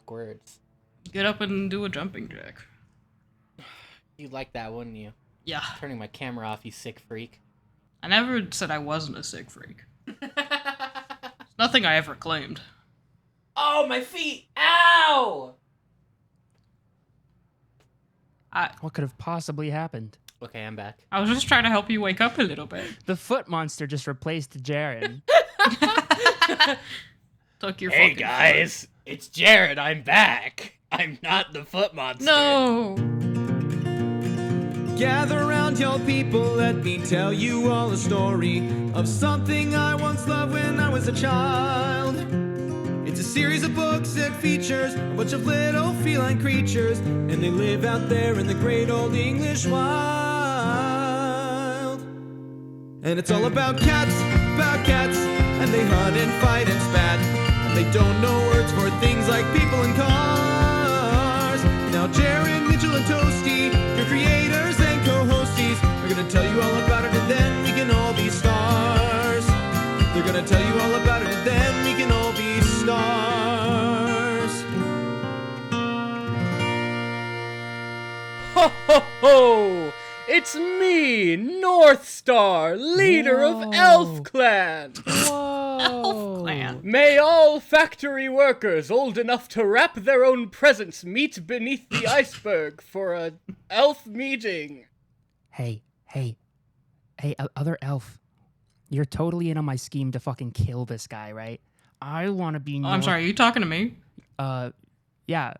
backwards. Get up and do a jumping jack. You'd like that, wouldn't you? Yeah. Turning my camera off, you sick freak. I never said I wasn't a sick freak. It's nothing I ever claimed. Oh, my feet! Ow! What could have possibly happened? Okay, I'm back. I was just trying to help you wake up a little bit. The foot monster just replaced Jaron. Took your Hey fucking guys, it's Jared. I'm back. I'm not the foot monster. No! Gather round, y'all people, let me tell you all a story of something I once loved when I was a child. It's a series of books that features a bunch of little feline creatures, and they live out there in the great old English wild. And it's all about cats, and they hunt and fight and spat, and they don't know words for things like people and cars. Now Jared, Mitchell, and Toasty, your creators and co-hosties, are gonna tell you all about it, and then we can all be stars. They're gonna tell you all about it, and then we can all be stars. Ho ho ho! It's me, North Star, leader of Elf Clan. Whoa. Elf Clan. May all factory workers old enough to wrap their own presents meet beneath the iceberg for a elf meeting. Hey, other elf. You're totally in on my scheme to fucking kill this guy, right? I want to be. Oh, I'm sorry, are you talking to me? Yeah.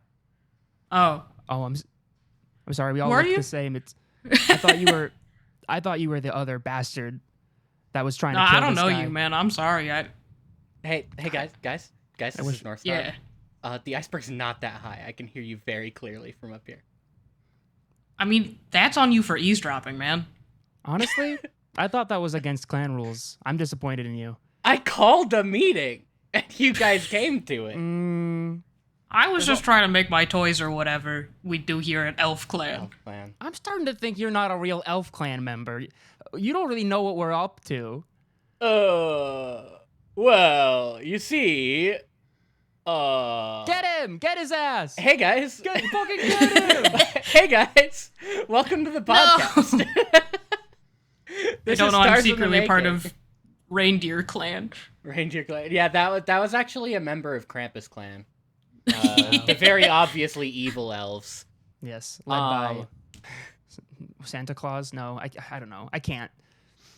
Oh. Oh, I'm sorry. We all Who are look you? the same. I thought you were the other bastard that was trying No, to kill I don't this know guy. you, man. I'm sorry. Hey guys, this is North Star. Yeah. The iceberg's not that high. I can hear you very clearly from up here. I mean, that's on you for eavesdropping, man. Honestly, I thought that was against clan rules. I'm disappointed in you. I called a meeting, and you guys came to it. I was just trying to make my toys or whatever we do here at Elf Clan. Elf Clan. I'm starting to think you're not a real elf clan member. You don't really know what we're up to. Well, you see, Get him! Get his ass! Hey guys. Fucking get him! Hey guys. Welcome to the podcast. I This don't is know, I'm Stars in the secretly part Making. of Reindeer Clan. Reindeer Clan. Yeah, that was actually a member of Krampus Clan. The very obviously evil elves. Yes, led by Santa Claus. No, I don't know. I can't.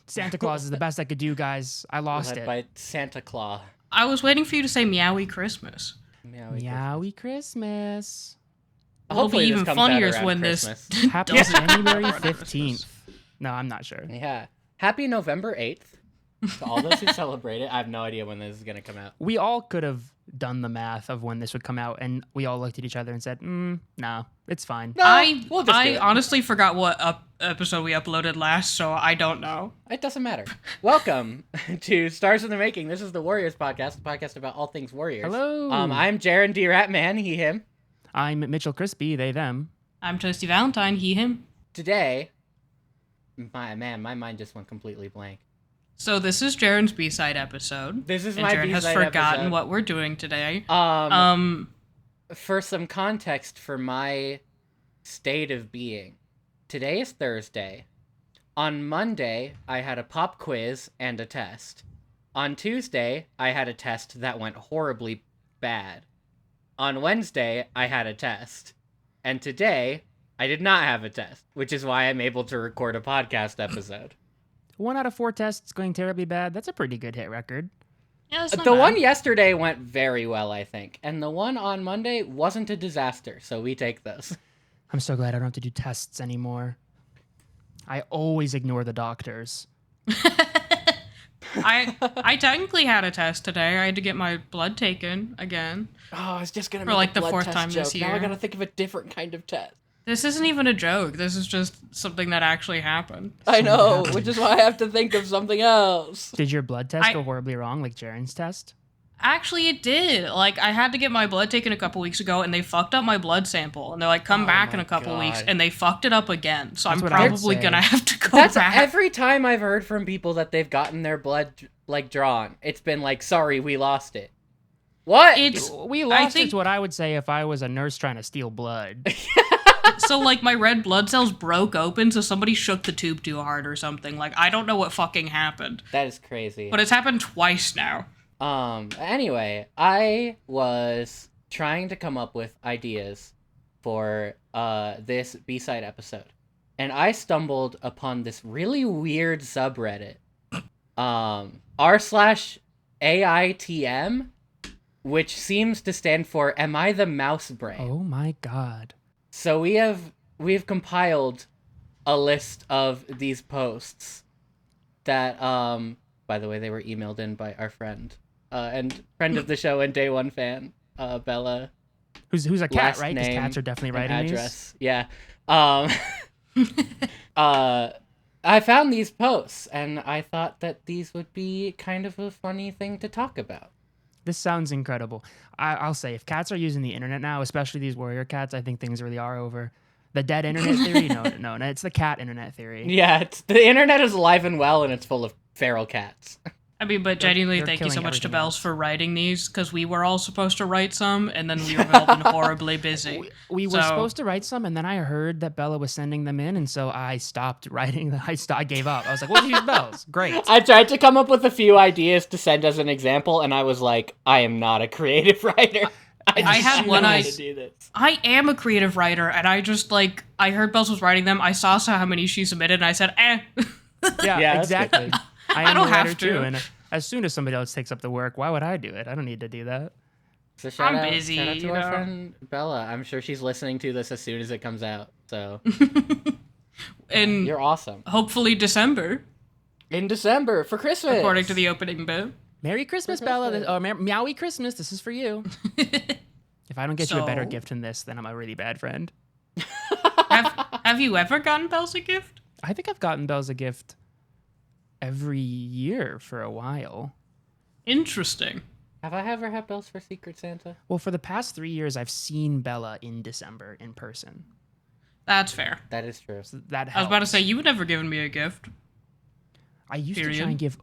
Santa Claus is the best I could do, guys. I lost Led it. by Santa Claus. I was waiting for you to say Meowie Christmas. Meowie Christmas. It'll be Hopefully this even comes out funnier around when Christmas. this Happy doesn't January around 15th. Christmas. No, I'm not sure. Yeah. Happy November 8th. To all those who celebrate it. I have no idea when this is going to come out. We all could have done the math of when this would come out, and we all looked at each other and said, no, it's fine. No, we'll just do I it. honestly forgot what episode we uploaded last, so I don't know. It doesn't matter. Welcome to Stars in the Making. This is the Warriors podcast, the podcast about all things Warriors. Hello. I'm Jaron D Ratman, he, him. I'm Mitchell Crispi, they, them. I'm Toasty Valentine, he, him. Today, my mind just went completely blank. So this is Jaron's B-side episode. This is and my Jaron has B-side forgotten episode. what we're doing today. For some context for my state of being, today is Thursday. On Monday, I had a pop quiz and a test. On Tuesday, I had a test that went horribly bad. On Wednesday, I had a test. And today, I did not have a test, which is why I'm able to record a podcast episode. 1 out of 4 tests going terribly bad. That's a pretty good hit record. Yeah, that's not The bad. one yesterday went very well, I think. And the one on Monday wasn't a disaster, so we take those. I'm so glad I don't have to do tests anymore. I always ignore the doctors. I technically had a test today. I had to get my blood taken again. Oh, I was just gonna For, make like, a the blood 4th test time joke. this Now I year. gotta think of a different kind of test. This isn't even a joke. This is just something that actually happened. I know, which is why I have to think of something else. Did your blood test go horribly wrong, like Jaren's test? Actually, it did. Like, I had to get my blood taken a couple weeks ago, and they fucked up my blood sample. And they're like, come back in my a couple weeks, God. and they fucked it up again. So That's I'm what I would probably say. gonna have to go That's back. every time I've heard from people that they've gotten their blood, like, drawn. It's been like, sorry, we lost it. What? It's We lost is what I would say if I was a nurse trying to steal blood. so like my red blood cells broke open, so somebody shook the tube too hard or something. Like I don't know what fucking happened, That is crazy. but it's happened twice now. Anyway, I was trying to come up with ideas for this B-side episode. And I stumbled upon this really weird subreddit. r/AITM, which seems to stand for Am I the Mousebrain? Oh my god. So we've compiled a list of these posts that by the way, they were emailed in by our friend and friend of the show and day one fan, Bella. Who's a cat, Last right? Because name cats are definitely and writing address. Yeah. I found these posts and I thought that these would be kind of a funny thing to talk about. This sounds incredible. I'll say, if cats are using the internet now, especially these warrior cats, I think things really are over. The dead internet theory? No, it's the cat internet theory. Yeah, the internet is alive and well and it's full of feral cats. I mean, but genuinely, they're thank you so killing much to everything Bells else. for writing these, because we were all supposed to write some, and then we were all been horribly busy. We were So- supposed to write some, and then I heard that Bella was sending them in, and so I stopped writing them. I gave up. I was like, "What are these bells? Great." I tried to come up with a few ideas to send as an example, and I was like, I am not a creative writer. I had one I idea. to do this. I am a creative writer, and I just, like, I heard Bells was writing them, I saw how many she submitted, and I said, Yeah, that's exactly. I am don't a writer have to. too, and as soon as somebody else takes up the work, why would I do it? I don't need to do that. So shout I'm out, busy, shout out to you our know. friend Bella. I'm sure she's listening to this as soon as it comes out. So in you're awesome. hopefully December, In December for Christmas. according to the opening bit. Merry Christmas, Bella. Meowie Christmas. This is for you. If I don't get you a better So- gift than this, then I'm a really bad friend. Have you ever gotten Bells a gift? I think I've gotten Bells a gift every year for a while. Interesting. Have I ever had bells for Secret Santa? Well, for the past 3 years, I've seen Bella in December in person. That's fair. That is true. So that helps. I was about to say, you've never given me a gift. I used to period. try and give.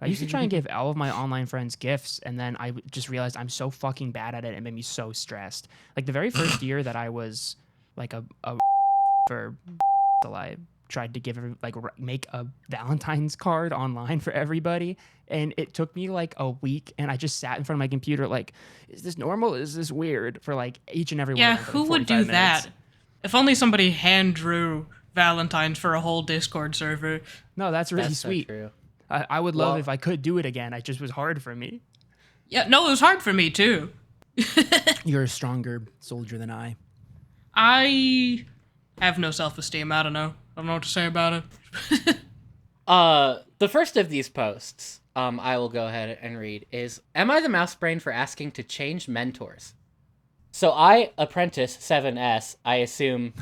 I used to try and give all of my online friends gifts, and then I just realized I'm so fucking bad at it. It made me so stressed. Like the very first year that I was like a for, I tried to make a Valentine's card online for everybody, and it took me like a week, and I just sat in front of my computer like, is this normal? Is this weird? For like each and every one. Yeah, of them for who would 45 do minutes. that? If only somebody hand drew Valentine's for a whole Discord server. No, that's really That's so sweet. true. I would love Well- if I could do it again. It just was hard for me. Yeah, no, it was hard for me too. You're a stronger soldier than I. I have no self-esteem. I don't know what to say about it. The first of these posts, I will go ahead and read, is Am I the Mousebrain for asking to change mentors? So I, apprentice 7S, I assume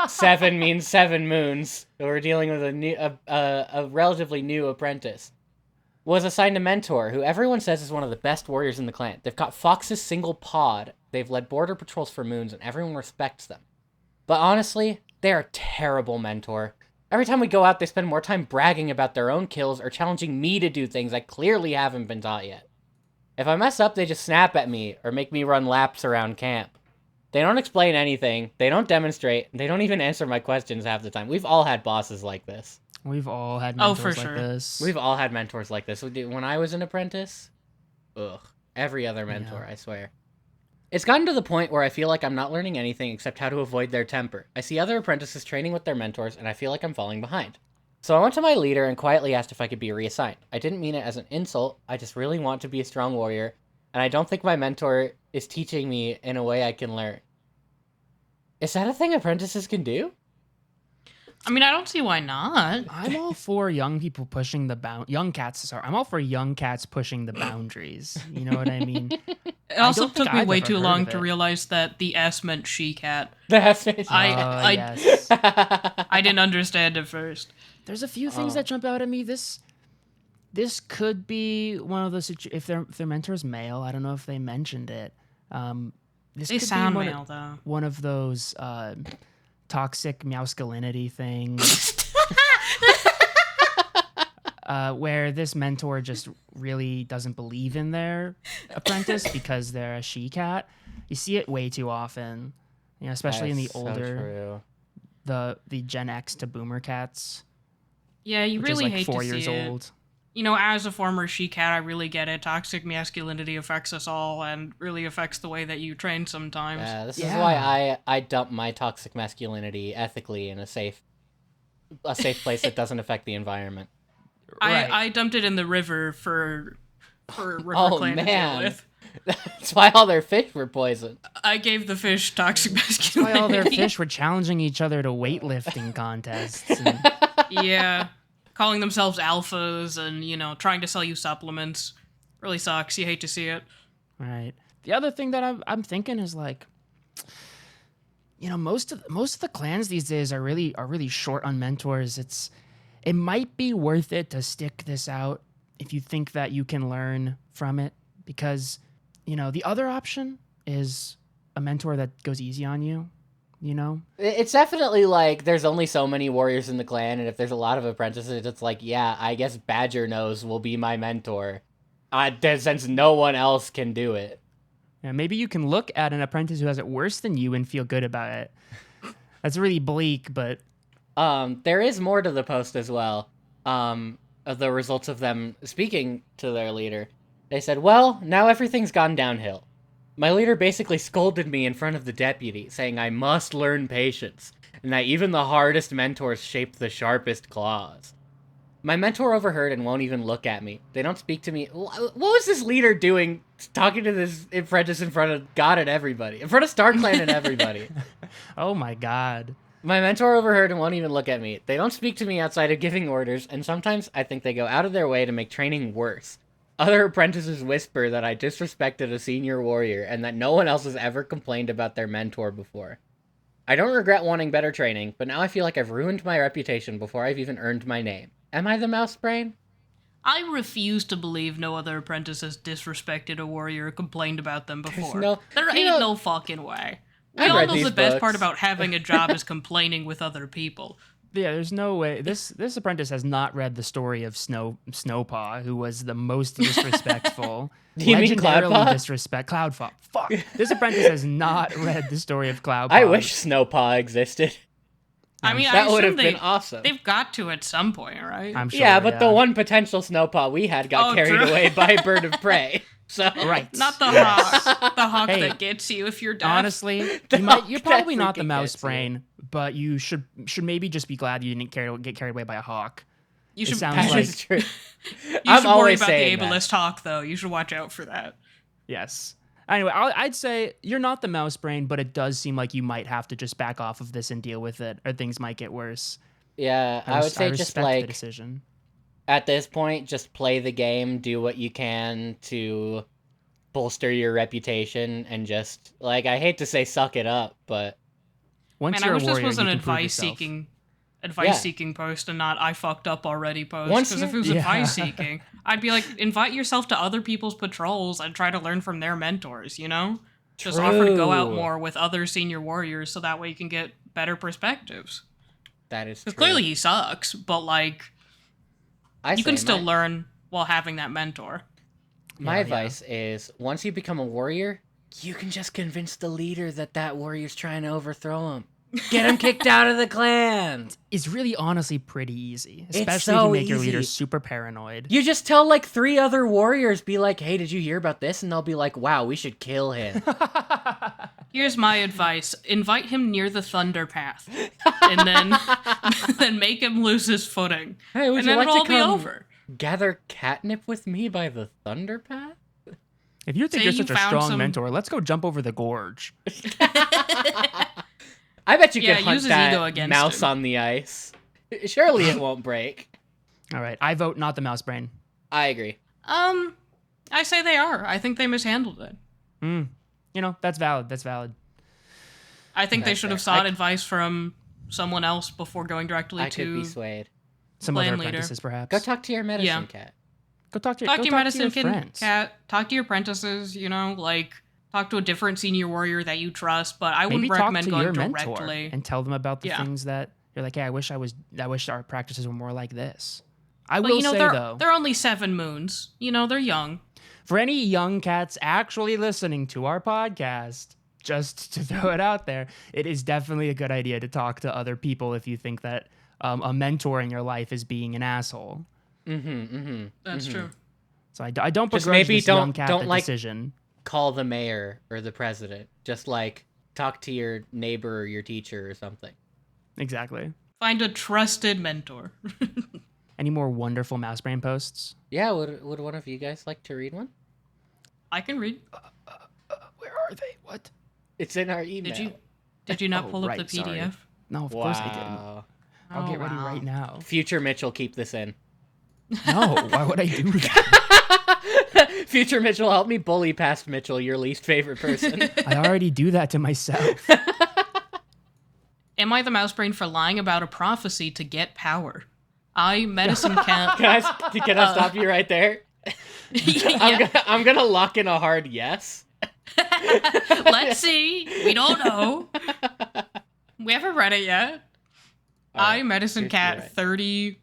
7 means 7 moons. So we're dealing with a relatively new apprentice. Was assigned a mentor who everyone says is one of the best warriors in the clan. They've got Fox's single pod, they've led border patrols for moons, and everyone respects them. But honestly, they're a terrible mentor. Every time we go out, they spend more time bragging about their own kills or challenging me to do things I clearly haven't been taught yet. If I mess up, they just snap at me or make me run laps around camp. They don't explain anything, they don't demonstrate, they don't even answer my questions half the time. We've all had bosses like this. We've all had Oh, mentors for like sure. this. We've all had mentors like this. When I was an apprentice, every other mentor, I swear. It's gotten to the point where I feel like I'm not learning anything except how to avoid their temper. I see other apprentices training with their mentors, and I feel like I'm falling behind. So I went to my leader and quietly asked if I could be reassigned. I didn't mean it as an insult, I just really want to be a strong warrior, and I don't think my mentor is teaching me in a way I can learn. Is that a thing apprentices can do? I mean, I don't see why not. I'm all for young people pushing the young cats. Sorry, I'm all for young cats pushing the boundaries. You know what I mean? It also don't think took me I've way ever too heard long of to it. realize that the S meant she-cat. That's Yes. I didn't understand at first. There's a few things that jump out at me. This could be one of those if their mentor's male. I don't know if they mentioned it. This They could sound be male, though. one of those toxic masculinity things. where this mentor just really doesn't believe in their apprentice because they're a she-cat. You see it way too often, especially in the That's so older, true. the Gen X to Boomer cats. Yeah, you which really is like hate 4 to years see it. old. As a former she-cat, I really get it. Toxic masculinity affects us all and really affects the way that you train sometimes. This is why I dump my toxic masculinity ethically in a safe place that doesn't affect the environment. Right. I dumped it in the river for River Clan to deal man. with. That's why all their fish were poisoned. I gave the fish toxic That's masculinity. why all their fish were challenging each other to weightlifting contests. And, Yeah. Calling themselves alphas and, trying to sell you supplements. Really sucks. You hate to see it. right. The other thing that I'm thinking is like, most of the clans these days are really short on mentors. It might be worth it to stick this out if you think that you can learn from it, because the other option is a mentor that goes easy on you. It's definitely like there's only so many warriors in the clan, and if there's a lot of apprentices, it's like, yeah, I guess Badger Nose will be my mentor. Since no one else can do it. Yeah, maybe you can look at an apprentice who has it worse than you and feel good about it. That's really bleak, but there is more to the post as well. Of the results of them speaking to their leader. They said, well, now everything's gone downhill. My leader basically scolded me in front of the deputy, saying I must learn patience, and that even the hardest mentors shape the sharpest claws. My mentor overheard and won't even look at me. They don't speak to me. What was this leader doing, talking to this apprentice in front of God and everybody? In front of Star Clan and everybody. oh my god. My mentor overheard and won't even look at me. They don't speak to me outside of giving orders, and sometimes I think they go out of their way to make training worse. Other apprentices whisper that I disrespected a senior warrior and that no one else has ever complained about their mentor before. I don't regret wanting better training, but now I feel like I've ruined my reputation before I've even earned my name. Am I the Mousebrain? I refuse to believe no other apprentice has disrespected a warrior or complained about them before. There ain't no fucking way. We I've all read know these the best books. part about having a job is complaining with other people. Yeah, there's no way. This apprentice has not read the story of Snowpaw, who was the most disrespectful. Do you mean Cloudpaw? Cloudpaw. Fuck. This apprentice has not read the story of Cloudpaw. I wish Snowpaw existed. I mean, That I would assume have been awesome. They've got to at some point, right? I'm sure. Yeah, but the one potential Snowpaw we had got carried true. away by a bird of prey. So Right. Not the hawk. The hawk Hey, that gets you if you're deaf. Honestly, hawk you're probably that not the freaking mouse gets you. brain, but you should maybe just be glad you didn't get carried away by a hawk. you it should, sounds That like- is true. you I'm should worry always about the saying that. ableist hawk, though. You should watch out for that. Yes. Anyway, I'd say you're not the mouse brain, but it does seem like you might have to just back off of this and deal with it, or things might get worse. Yeah, I would say respect just the like decision. at this point, just play the game, do what you can to bolster your reputation, and just like I hate to say suck it up, but Once Man, I you're wish a this warrior, was you an can prove yourself. advice-seeking post and not I fucked up already post. Once Because if it you're- was Yeah. advice-seeking, I'd be like, invite yourself to other people's patrols and try to learn from their mentors, Just offer to go out True. more with other senior warriors so that way you can get better perspectives. that is true. Because clearly he sucks, but, you can still learn while having that mentor. My Yeah, advice is once you become a warrior, you can just convince the leader that warrior's trying to overthrow him. Get him kicked out of the clan. It's really honestly pretty easy, It's especially so if you make your leader easy. super paranoid. You just tell like 3 other warriors, be like, hey, did you hear about this? And they'll be like, wow, we should kill him. Here's my advice. Invite him near the thunder path. And then, then make him lose his footing. Hey, would And you then like it'll to all be come over. gather catnip with me by the thunder path? If you think Say you're you such a found strong some- mentor, let's go jump over the gorge. I bet you Yeah, could hunt use his ego that against mouse him. on the ice. Surely it won't break. All right, I vote not the mouse brain. I agree. I say they are. I think they mishandled it. That's valid. That's valid. I think they That's should have fair. sought advice from someone else before going directly I could to be swayed. Some Clan other leader. apprentices, perhaps. Go talk to your medicine Yeah. cat. Go talk to talk to your medicine friends. cat, talk to your apprentices, talk to a different senior warrior that you trust, but I Maybe wouldn't talk recommend to going your mentor directly. and tell them about the Yeah. things that you're like, hey, I wish our practices were more like this. I But, will say, though, they're only 7 moons. They're young. for any young cats actually listening to our podcast, just to throw it out there, it is definitely a good idea to talk to other people if you think that a mentor in your life is being an asshole. That's true. So I don't Just begrudge maybe this young cat the decision. Call the mayor or the president. Just like talk to your neighbor or your teacher or something. Exactly. Find a trusted mentor. Any more wonderful Mousebrain posts? Yeah, would one of you guys like to read one? I can read. Where are they? What? It's in our email. Did you not pull up right, the PDF? sorry. No, of course I didn't. I'll get ready right now. Future Mitchell, keep this in. No, why would I do that? Future Mitchell, help me bully past Mitchell, your least favorite person. I already do that to myself. Am I the Mousebrain for lying about a prophecy to get power? Medicine cat. Can I stop you right there? I'm gonna lock in a hard yes. Let's see. We don't know. We haven't read it yet. Medicine cat, right.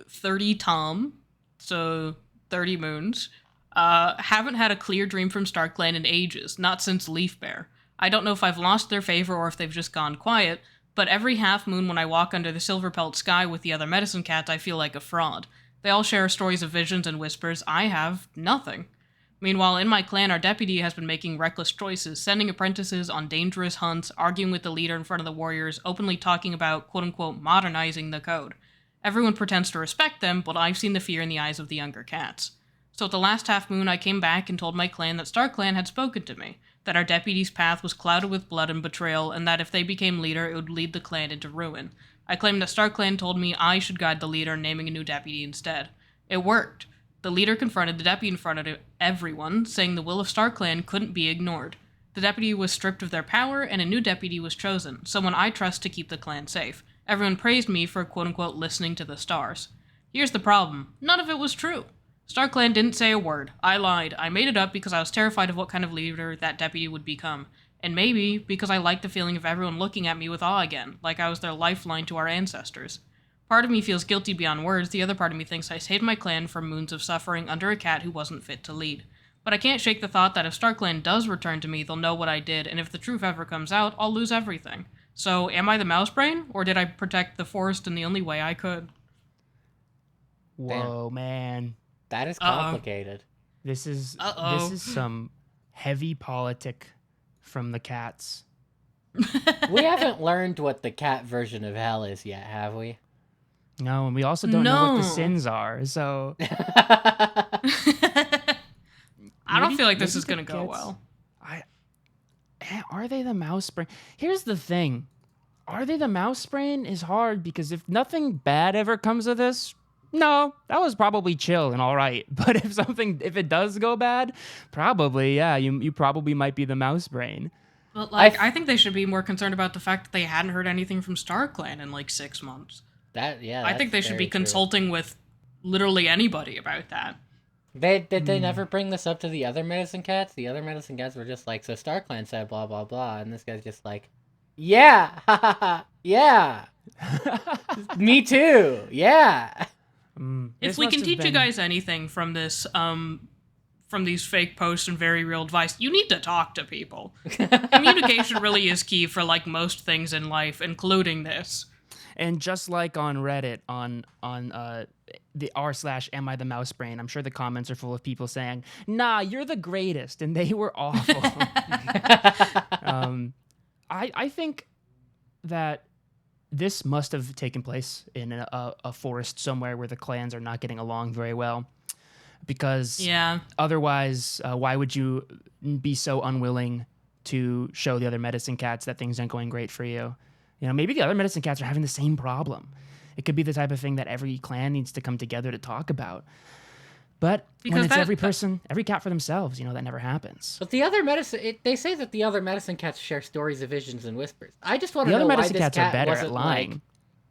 30 Tom, so 30 moons. Haven't had a clear dream from StarClan in ages, not since Leaf Bear. I don't know if I've lost their favor or if they've just gone quiet, but every half moon when I walk under the silver pelt sky with the other medicine cats, I feel like a fraud. They all share stories of visions and whispers. I have nothing. Meanwhile, in my clan, our deputy has been making reckless choices, sending apprentices on dangerous hunts, arguing with the leader in front of the warriors, openly talking about, quote-unquote, modernizing the code. Everyone pretends to respect them, but I've seen the fear in the eyes of the younger cats. So at the last half moon, I came back and told my clan that StarClan had spoken to me, that our deputy's path was clouded with blood and betrayal, and that if they became leader, it would lead the clan into ruin. I claimed that StarClan told me I should guide the leader, naming a new deputy instead. It worked. The leader confronted the deputy in front of everyone, saying the will of StarClan couldn't be ignored. The deputy was stripped of their power, and a new deputy was chosen, someone I trust to keep the clan safe. Everyone praised me for quote-unquote listening to the stars. Here's the problem. None of it was true. StarClan didn't say a word. I lied. I made it up because I was terrified of what kind of leader that deputy would become. And maybe because I liked the feeling of everyone looking at me with awe again, like I was their lifeline to our ancestors. Part of me feels guilty beyond words, the other part of me thinks I saved my clan from moons of suffering under a cat who wasn't fit to lead. But I can't shake the thought that if StarClan does return to me, they'll know what I did, and if the truth ever comes out, I'll lose everything. So, am I the Mousebrain, or did I protect the forest in the only way I could? Whoa, man. That is complicated. This is some heavy politic from the cats. We haven't learned what the cat version of hell is yet, have we? No, and we also don't know what the sins are, so... I don't feel like this is going to go well. Are they the Mousebrain? Here's the thing. Are they the Mousebrain is hard, because if nothing bad ever comes of this, no, that was probably chill and all right. But if it does go bad, probably, yeah, you probably might be the Mousebrain. But, I think they should be more concerned about the fact that they hadn't heard anything from StarClan in, 6 months. I think they should be consulting with literally anybody about that. Did they never bring this up to the other medicine cats? The other medicine cats were just like, so StarClan said blah, blah, blah. And this guy's just like, yeah, yeah. Me too, yeah. If we can teach you guys anything from this, from these fake posts and very real advice, you need to talk to people. Communication really is key for most things in life, including this. And just like on Reddit, on the r/am I the Mousebrain, I'm sure the comments are full of people saying, "Nah, you're the greatest," and they were awful. I think that this must have taken place in a forest somewhere where the clans are not getting along very well. Because otherwise, why would you be so unwilling to show the other medicine cats that things aren't going great for you? Maybe the other medicine cats are having the same problem. It could be the type of thing that every clan needs to come together to talk about. But when it's every cat for themselves, that never happens. But the other they say that the other medicine cats share stories of visions and whispers. I just want to know why this cat are better wasn't at lying.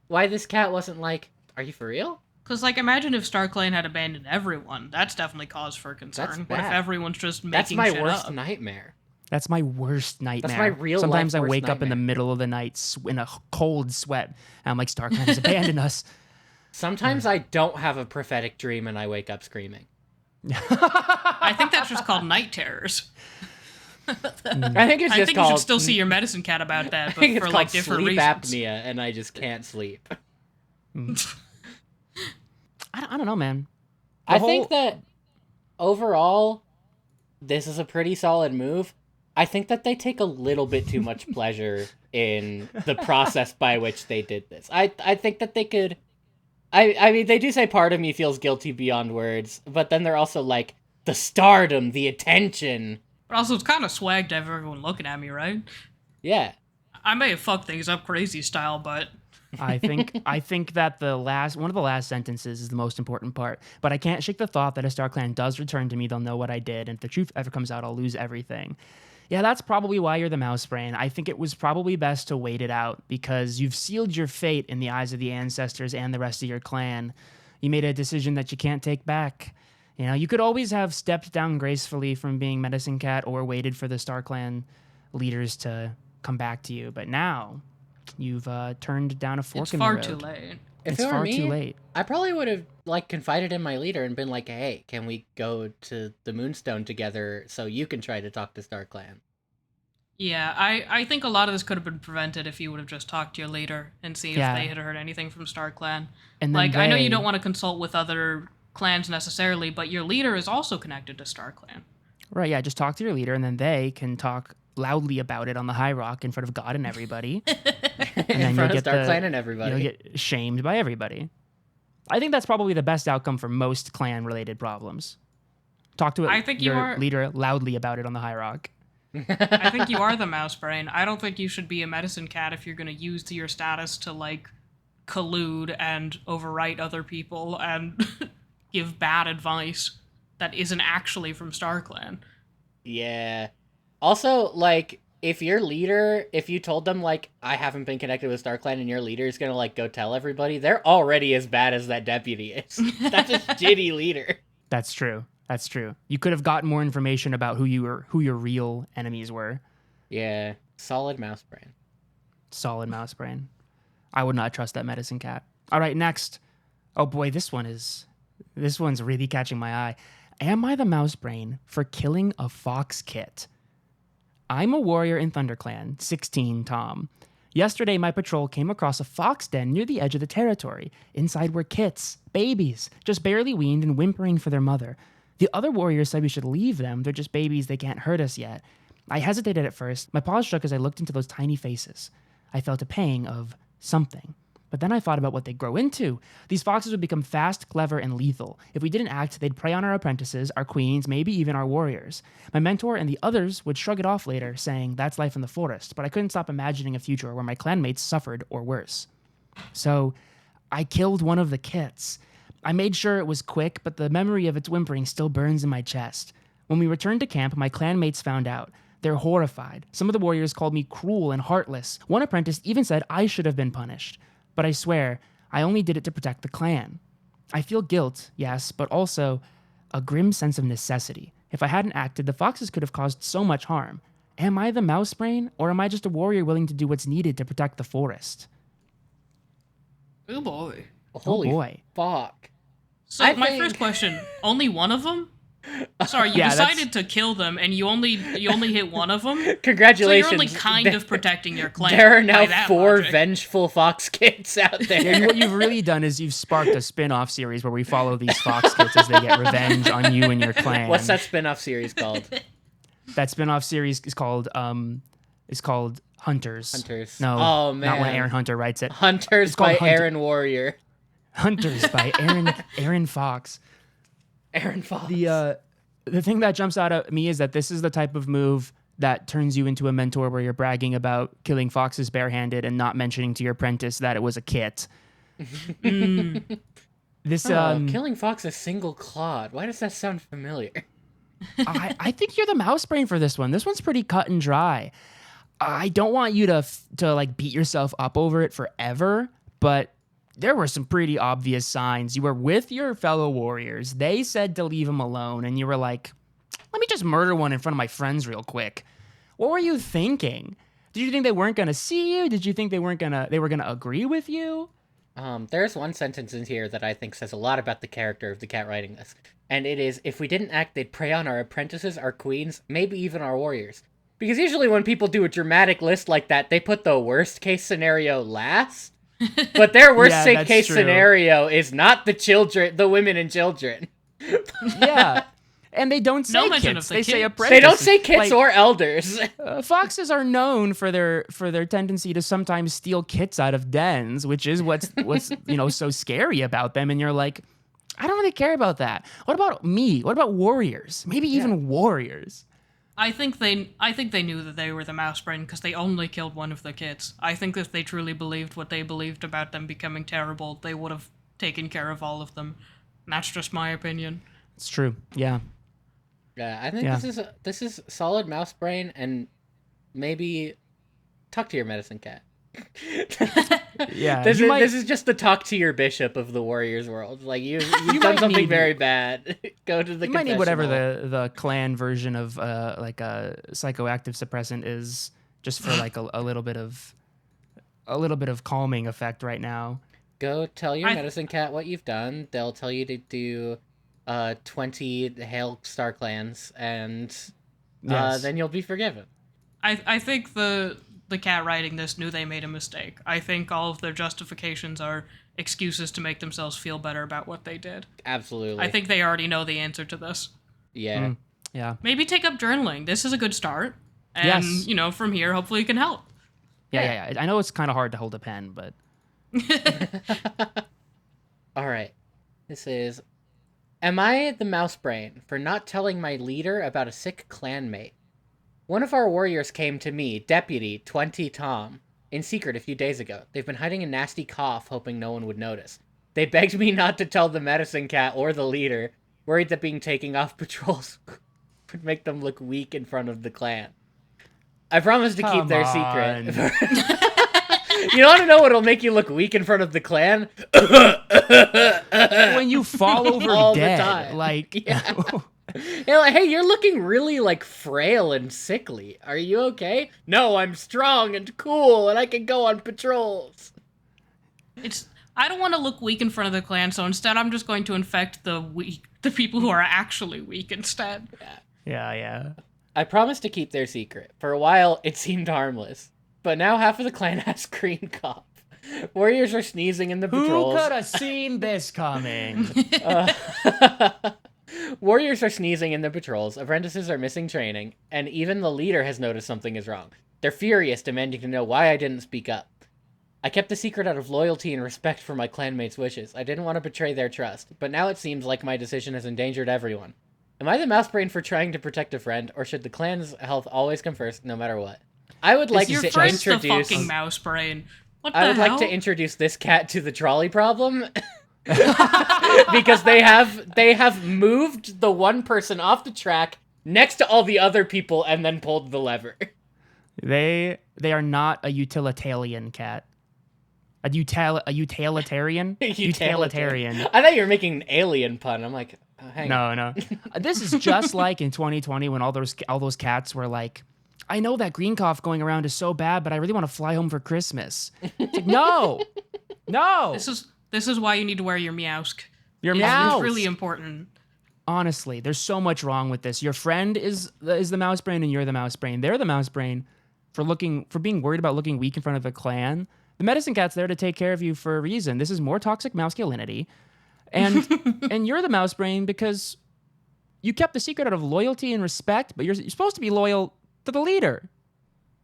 Why this cat wasn't like, are you for real? Because, imagine if StarClan had abandoned everyone. That's definitely cause for concern. What if everyone's just making shit up? That's my worst nightmare. That's my worst nightmare. That's my real Sometimes life I wake nightmare. up in the middle of the night in a cold sweat, and I'm like, StarClan has abandoned us. Sometimes I don't have a prophetic dream and I wake up screaming. I think that's just called night terrors. I think it's I just think called. you should still see your medicine cat about that, I but think it's for called like different sleep reasons. apnea, and I just can't sleep. I don't know, man. I think that overall, this is a pretty solid move. I think that they take a little bit too much pleasure in the process by which they did this. I think that they could. I mean, they do say part of me feels guilty beyond words, but then they're also like, the stardom, the attention. But also, it's kind of swag to have everyone looking at me, right? Yeah. I may have fucked things up crazy style, but I think that one of the last sentences is the most important part. But I can't shake the thought that if StarClan does return to me, they'll know what I did, and if the truth ever comes out, I'll lose everything. Yeah, that's probably why you're the Mousebrain. I think it was probably best to wait it out because you've sealed your fate in the eyes of the ancestors and the rest of your clan. You made a decision that you can't take back. You know, you could always have stepped down gracefully from being Medicine Cat or waited for the StarClan leaders to come back to you. But now you've turned down a fork it's in the far road. too late. It's far too late. I probably would have confided in my leader and been like, "Hey, can we go to the Moonstone together so you can try to talk to StarClan?" Yeah, I think a lot of this could have been prevented if you would have just talked to your leader and see if they had heard anything from StarClan. And then like, I know you don't want to consult with other clans necessarily, but your leader is also connected to StarClan. Right, yeah, just talk to your leader, and then they can talk loudly about it on the High Rock in front of God and everybody. And then in front of StarClan and everybody. You'll get shamed by everybody. I think that's probably the best outcome for most clan-related problems. Talk to your leader loudly about it on the High Rock. I think you are the Mousebrain. I don't think you should be a medicine cat if you're going to use your status to, like, collude and overwrite other people and give bad advice that isn't actually from StarClan. Yeah. Also, like, if you told them, like, I haven't been connected with StarClan and your leader is gonna, like, go tell everybody, they're already as bad as that deputy is. That's a shitty leader. That's true. That's true. You could have gotten more information about who your real enemies were. Yeah. Solid Mousebrain. Solid Mousebrain. I would not trust that medicine cat. All right, next. Oh boy, this one's really catching my eye. Am I the Mousebrain for killing a fox kit? I'm a warrior in ThunderClan, 16 Tom. Yesterday, my patrol came across a fox den near the edge of the territory. Inside were kits, babies, just barely weaned and whimpering for their mother. The other warriors said we should leave them. They're just babies. They can't hurt us yet. I hesitated at first. My paws shook as I looked into those tiny faces. I felt a pang of something. But then I thought about what they'd grow into. These foxes would become fast, clever, and lethal. If we didn't act, they'd prey on our apprentices, our queens, maybe even our warriors. My mentor and the others would shrug it off later, saying, that's life in the forest, but I couldn't stop imagining a future where my clanmates suffered or worse. So, I killed one of the kits. I made sure it was quick, but the memory of its whimpering still burns in my chest. When we returned to camp, my clanmates found out. They're horrified. Some of the warriors called me cruel and heartless. One apprentice even said I should have been punished. But I swear, I only did it to protect the clan. I feel guilt, yes, but also a grim sense of necessity. If I hadn't acted, the foxes could have caused so much harm. Am I the Mousebrain, or am I just a warrior willing to do what's needed to protect the forest? Oh boy. Holy boy. fuck. So my first question, only one of them? Sorry, you decided to kill them, and you only hit one of them? Congratulations. So you're only kind of protecting your clan. There are now 4 logic. vengeful fox kits out there. And what you've really done is you've sparked a spin-off series where we follow these fox kits as they get revenge on you and your clan. What's that spin-off series called? That spin-off series is called Hunters. Hunters. No, Oh, man. not when Aaron Hunter writes it. Hunters called by Hunter. Aaron Warrior. Hunters by Aaron Fox. Aaron Fox. The thing that jumps out at me is that this is the type of move that turns you into a mentor where you're bragging about killing foxes barehanded and not mentioning to your apprentice that it was a kit. This killing foxes single clawed. Why does that sound familiar? I think you're the Mousebrain for this one. This one's pretty cut and dry. I don't want you to like beat yourself up over it forever, but there were some pretty obvious signs. You were with your fellow warriors. They said to leave him alone, and you were like, let me just murder one in front of my friends real quick. What were you thinking? Did you think they weren't going to see you? Did you think they were going to agree with you? There's one sentence in here that I think says a lot about the character of the cat writing this. And it is, if we didn't act, they'd prey on our apprentices, our queens, maybe even our warriors. Because usually when people do a dramatic list like that, they put the worst case scenario last. But their worst case scenario is not the women and children. Yeah. And they don't say mention kids. of the They say kids. apprentices. They don't say kids or elders. Foxes are known for their tendency to sometimes steal kits out of dens, which is what's so scary about them. And you're like, I don't really care about that. What about me? What about warriors? Maybe even warriors. I think they knew that they were the Mousebrain because they only killed one of the kids. I think if they truly believed what they believed about them becoming terrible, they would have taken care of all of them. And that's just my opinion. It's true. Yeah. Yeah, I think this is solid Mousebrain, and maybe talk to your medicine cat. Yeah. This is just the talk to your bishop of the Warriors world. Like you've done something very bad. Go to the You might need whatever confessional. the clan version of like a psychoactive suppressant is, just for like a little bit of calming effect right now. Go tell your medicine cat what you've done. They'll tell you to do 20 Hail Star clans, and then you'll be forgiven. I think the cat writing this knew they made a mistake. I think all of their justifications are excuses to make themselves feel better about what they did. Absolutely. I think they already know the answer to this. Yeah. Yeah. Maybe take up journaling. This is a good start. And, from here, hopefully it can help. Yeah. I know it's kind of hard to hold a pen, but... All right. This is... Am I the Mousebrain for not telling my leader about a sick clanmate? One of our warriors came to me, Deputy 20 Tom, in secret a few days ago. They've been hiding a nasty cough, hoping no one would notice. They begged me not to tell the medicine cat or the leader, worried that being taken off patrols would make them look weak in front of the clan. I promise to keep their secret. You want to know what'll make you look weak in front of the clan? When you fall over All dead, the time. like... Yeah. You're like, hey, you're looking really, like, frail and sickly. Are you okay? No, I'm strong and cool, and I can go on patrols. I don't want to look weak in front of the clan, so instead I'm just going to infect the people who are actually weak instead. Yeah. I promised to keep their secret. For a while, it seemed harmless. But now half of the clan has green cough. Warriors are sneezing in the patrols. Who could have seen this coming? Warriors are sneezing in the patrols, apprentices are missing training, and even the leader has noticed something is wrong. They're furious, demanding to know why I didn't speak up. I kept the secret out of loyalty and respect for my clanmates' wishes. I didn't want to betray their trust, but now it seems like my decision has endangered everyone. Am I the Mousebrain for trying to protect a friend, or should the clan's health always come first, no matter what? I would like to You're introduce... first the fucking Mousebrain. What the I would hell? like to introduce this cat to the trolley problem. Because they have moved the one person off the track next to all the other people and then pulled the lever. They are not a utilitarian cat. A utilitarian? Utilitarian. I thought you were making an alien pun. I'm like, hang on. No. This is just like in 2020 when all those cats were like, I know that green cough going around is so bad, but I really want to fly home for Christmas. It's like, no. This is why you need to wear your Meowsk. Your It's Meowsk. really important. Honestly, there's so much wrong with this. Your friend is the Mousebrain, and you're the Mousebrain. They're the Mousebrain for being worried about looking weak in front of the clan. The medicine cat's there to take care of you for a reason. This is more toxic masculinity, and you're the Mousebrain because you kept the secret out of loyalty and respect. But you're supposed to be loyal to the leader.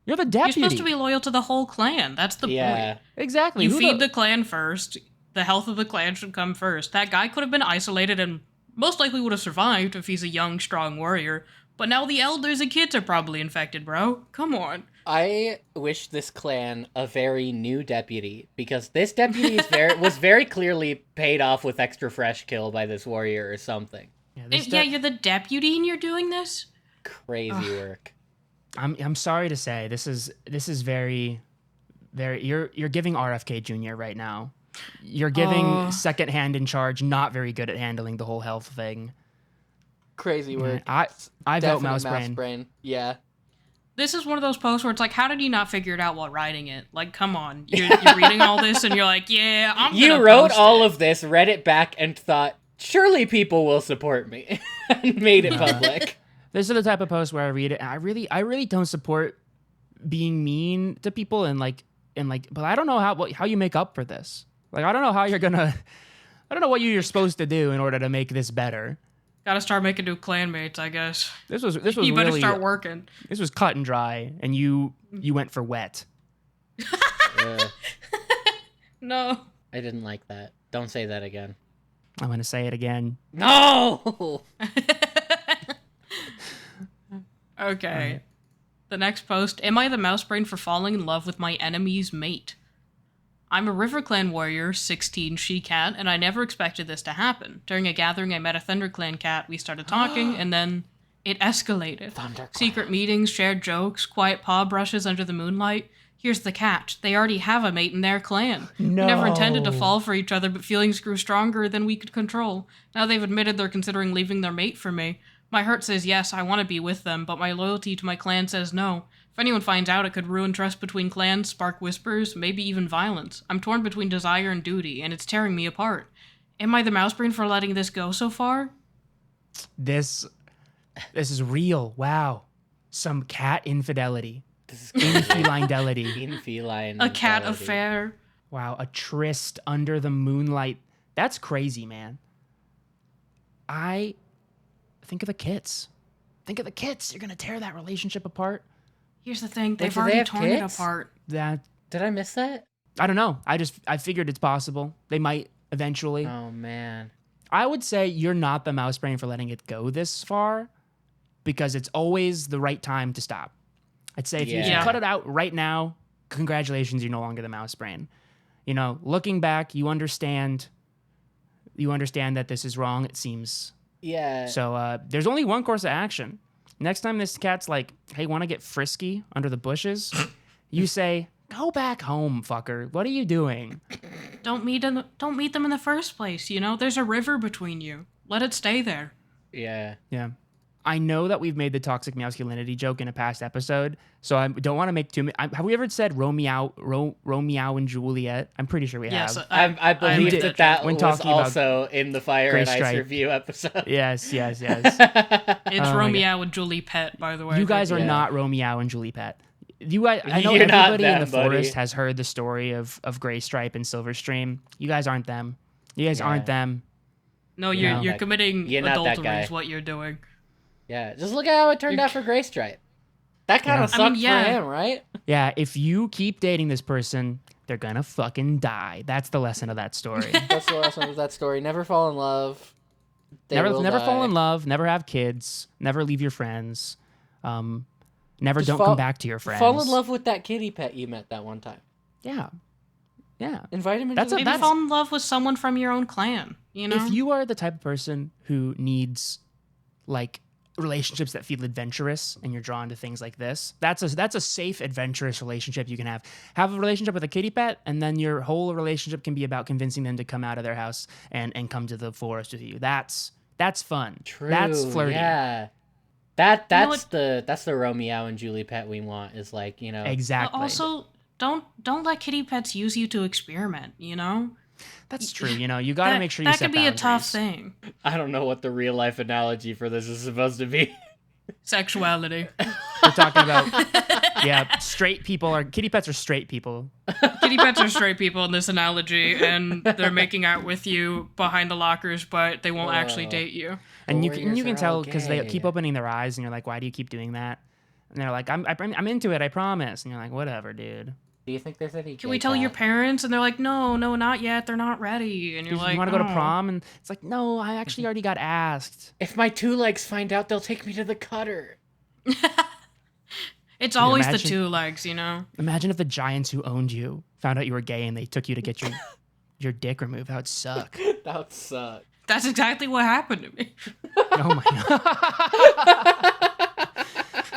You're the deputy. You're supposed to be loyal to the whole clan. That's the point. Exactly. You feed the clan first. The health of the clan should come first. That guy could have been isolated and most likely would have survived if he's a young, strong warrior. But now the elders and kids are probably infected, bro. Come on. I wish this clan a very new deputy, because this deputy was very clearly paid off with extra fresh kill by this warrior or something. You're the deputy and you're doing this? Crazy work. I'm sorry to say, this is very, very. You're giving RFK Jr. right now. You're giving second hand in charge, not very good at handling the whole health thing. Crazy work. I vote Definite Mousebrain. Mousebrain. Yeah. This is one of those posts where it's like, how did you not figure it out while writing it? Like, come on. You're reading all this and you're like, yeah, I'm gonna You wrote post all it. of this, read it back, and thought, surely people will support me, and made it public. This is the type of post where I read it, and I really don't support being mean to people and but I don't know how you make up for this. Like, I don't know how you're gonna. I don't know what you're supposed to do in order to make this better. Gotta start making new clanmates, I guess. This was You better really, start working. This was cut and dry, and you went for wet. No. I didn't like that. Don't say that again. I'm gonna say it again. No! Okay. Right. The next post. Am I the mousebrain for falling in love with my enemy's mate? I'm a River Clan warrior, 16 she-cat, and I never expected this to happen. During a gathering, I met a Thunder Clan cat. We started talking, and then it escalated. ThunderClan. Secret meetings, shared jokes, quiet paw brushes under the moonlight. Here's the catch. They already have a mate in their clan. No. We never intended to fall for each other, but feelings grew stronger than we could control. Now they've admitted they're considering leaving their mate for me. My heart says yes, I want to be with them, but my loyalty to my clan says no. If anyone finds out, it could ruin trust between clans, spark whispers, maybe even violence. I'm torn between desire and duty, and it's tearing me apart. Am I the mousebrain for letting this go so far? This is real. Wow. Some cat infidelity. This is Infelidelity. in feline. A cat mentality. affair. Wow, a tryst under the moonlight. That's crazy, man. I think of the kits. Think of the kits. You're gonna tear that relationship apart. Here's the thing, they've do they already have torn it kids? apart. That Did I miss that? I don't know. I figured it's possible. They might eventually. Oh, man. I would say you're not the mousebrain for letting it go this far, because it's always the right time to stop. I'd say if you Yeah. cut it out right now, congratulations, you're no longer the mousebrain. You know, looking back, you understand that this is wrong, it seems. Yeah. So there's only one course of action. Next time this cat's like, hey, want to get frisky under the bushes? You say, go back home, fucker. What are you doing? Don't meet them in the first place, you know? There's a river between you. Let it stay there. Yeah. Yeah. I know that we've made the toxic masculinity joke in a past episode, so I don't want to make too many. Have we ever said Romeo and Juliet? I'm pretty sure we Yes, have. I believe did that when was talking about also in the Fire Gray and Ice Stripe. review episode. Yes. It's my Romeo and Julie Pet, by the way. You guys are Yeah. not Romeo and Juliet. You guys, I know You're not everybody in them, the forest buddy. has heard the story of Gray Stripe and Silverstream. You guys aren't them. You guys aren't them. No, You're you're not- committing you're not that adultery guy. is what you're doing. Yeah. Just look at how it turned out for Gray Stripe. That kind of Yeah. sucked I mean, yeah. for him, right? Yeah, if you keep dating this person, they're gonna fucking die. That's the lesson of that story. That's the lesson of that story. Never fall in love. They never will fall die. in love. Never have kids. Never leave your friends. Never Just don't fall- come back to your friends. Fall in love with that kitty pet you met that one time. Yeah. Invite him into That's the a- Maybe that's- fall in love with someone from your own clan, you know? If you are the type of person who needs like relationships that feel adventurous and you're drawn to things like this, that's a safe, adventurous relationship you can have. Have a relationship with a kitty pet, and then your whole relationship can be about convincing them to come out of their house and come to the forest with you. That's fun. True. That's flirty. Yeah. know That's what- the Romeo and Julie pet we want, is like, you know. Exactly. Also, don't let kitty pets use you to experiment, you know? That's true. You know, you got to That- make sure you that set could be a tough boundaries. thing. I don't know what the real life analogy for this is supposed to be. Sexuality. We're talking about straight people kitty pets are straight people. Kitty pets are straight people in this analogy, and they're making out with you behind the lockers, but they won't actually Whoa. date you. And you Warriors can are tell all because they gay. keep opening their eyes, and you're like, why do you keep doing that? And they're like, I'm into it, I promise. And you're like, whatever, dude. Do you think there's any Can we tell your parents? And they're like, no, not yet. They're not ready. And you're like, You want to go to "Oh." prom? And it's like, no, I actually already got asked. If my two legs find out, they'll take me to the cutter. It's always the imagine? two legs, you know? Imagine if the giants who owned you found out you were gay and they took you to get your dick removed. That would suck. That would suck. That's exactly what happened to me. Oh my god.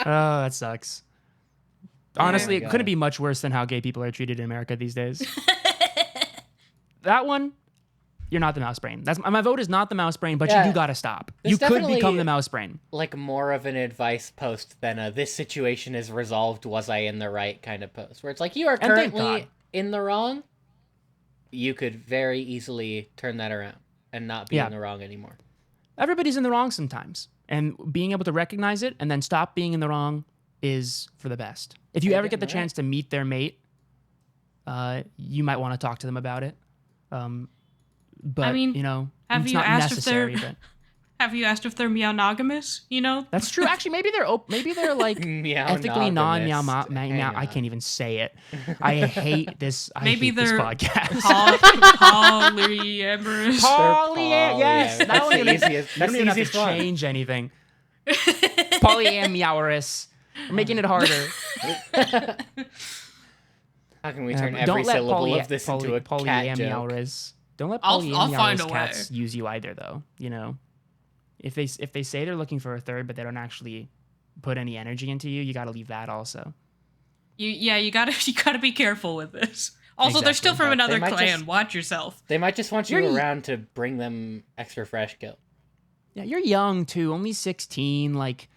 Oh, that sucks. Honestly, my it couldn't God. be much worse than how gay people are treated in America these days. That one, You're not the Mousebrain. That's my vote is not the Mousebrain, but Yeah. you do gotta stop. There's You could definitely- become the Mousebrain. Like more of an advice post than a "this situation is resolved, was I in the right" kind of post, where it's like you are And thank God. currently in the wrong. You could very easily turn that around and not be Yeah. in the wrong anymore. Everybody's in the wrong sometimes, and being able to recognize it and then stop being in the wrong is for the best. If you Yeah, ever get the right. chance to meet their mate, you might want to talk to them about it. But I mean, you know, have it's you not asked necessary. if they're But have you asked if they're meow-nogamous? You know, that's true. Actually, maybe they're like ethically non-meow. I can't even say it. I hate this. I Maybe hate this they're podcast. polyamorous. Yes, that one the even, easiest. you That's don't the even have to easiest one. change anything. Polyamorous. We're making it harder. How can we turn every Don't let syllable of this into a cat joke? polyamorous. Don't let I'll find polyamorous a cats use you either, though. You know, if they say they're looking for a third, but they don't actually put any energy into you, you got to leave that also. You gotta be careful with this. Also, they're still Exactly. from another They might clan. just- Watch yourself. They might just want you You're- around to bring them extra fresh guilt. Yeah, you're young too, only 16. Like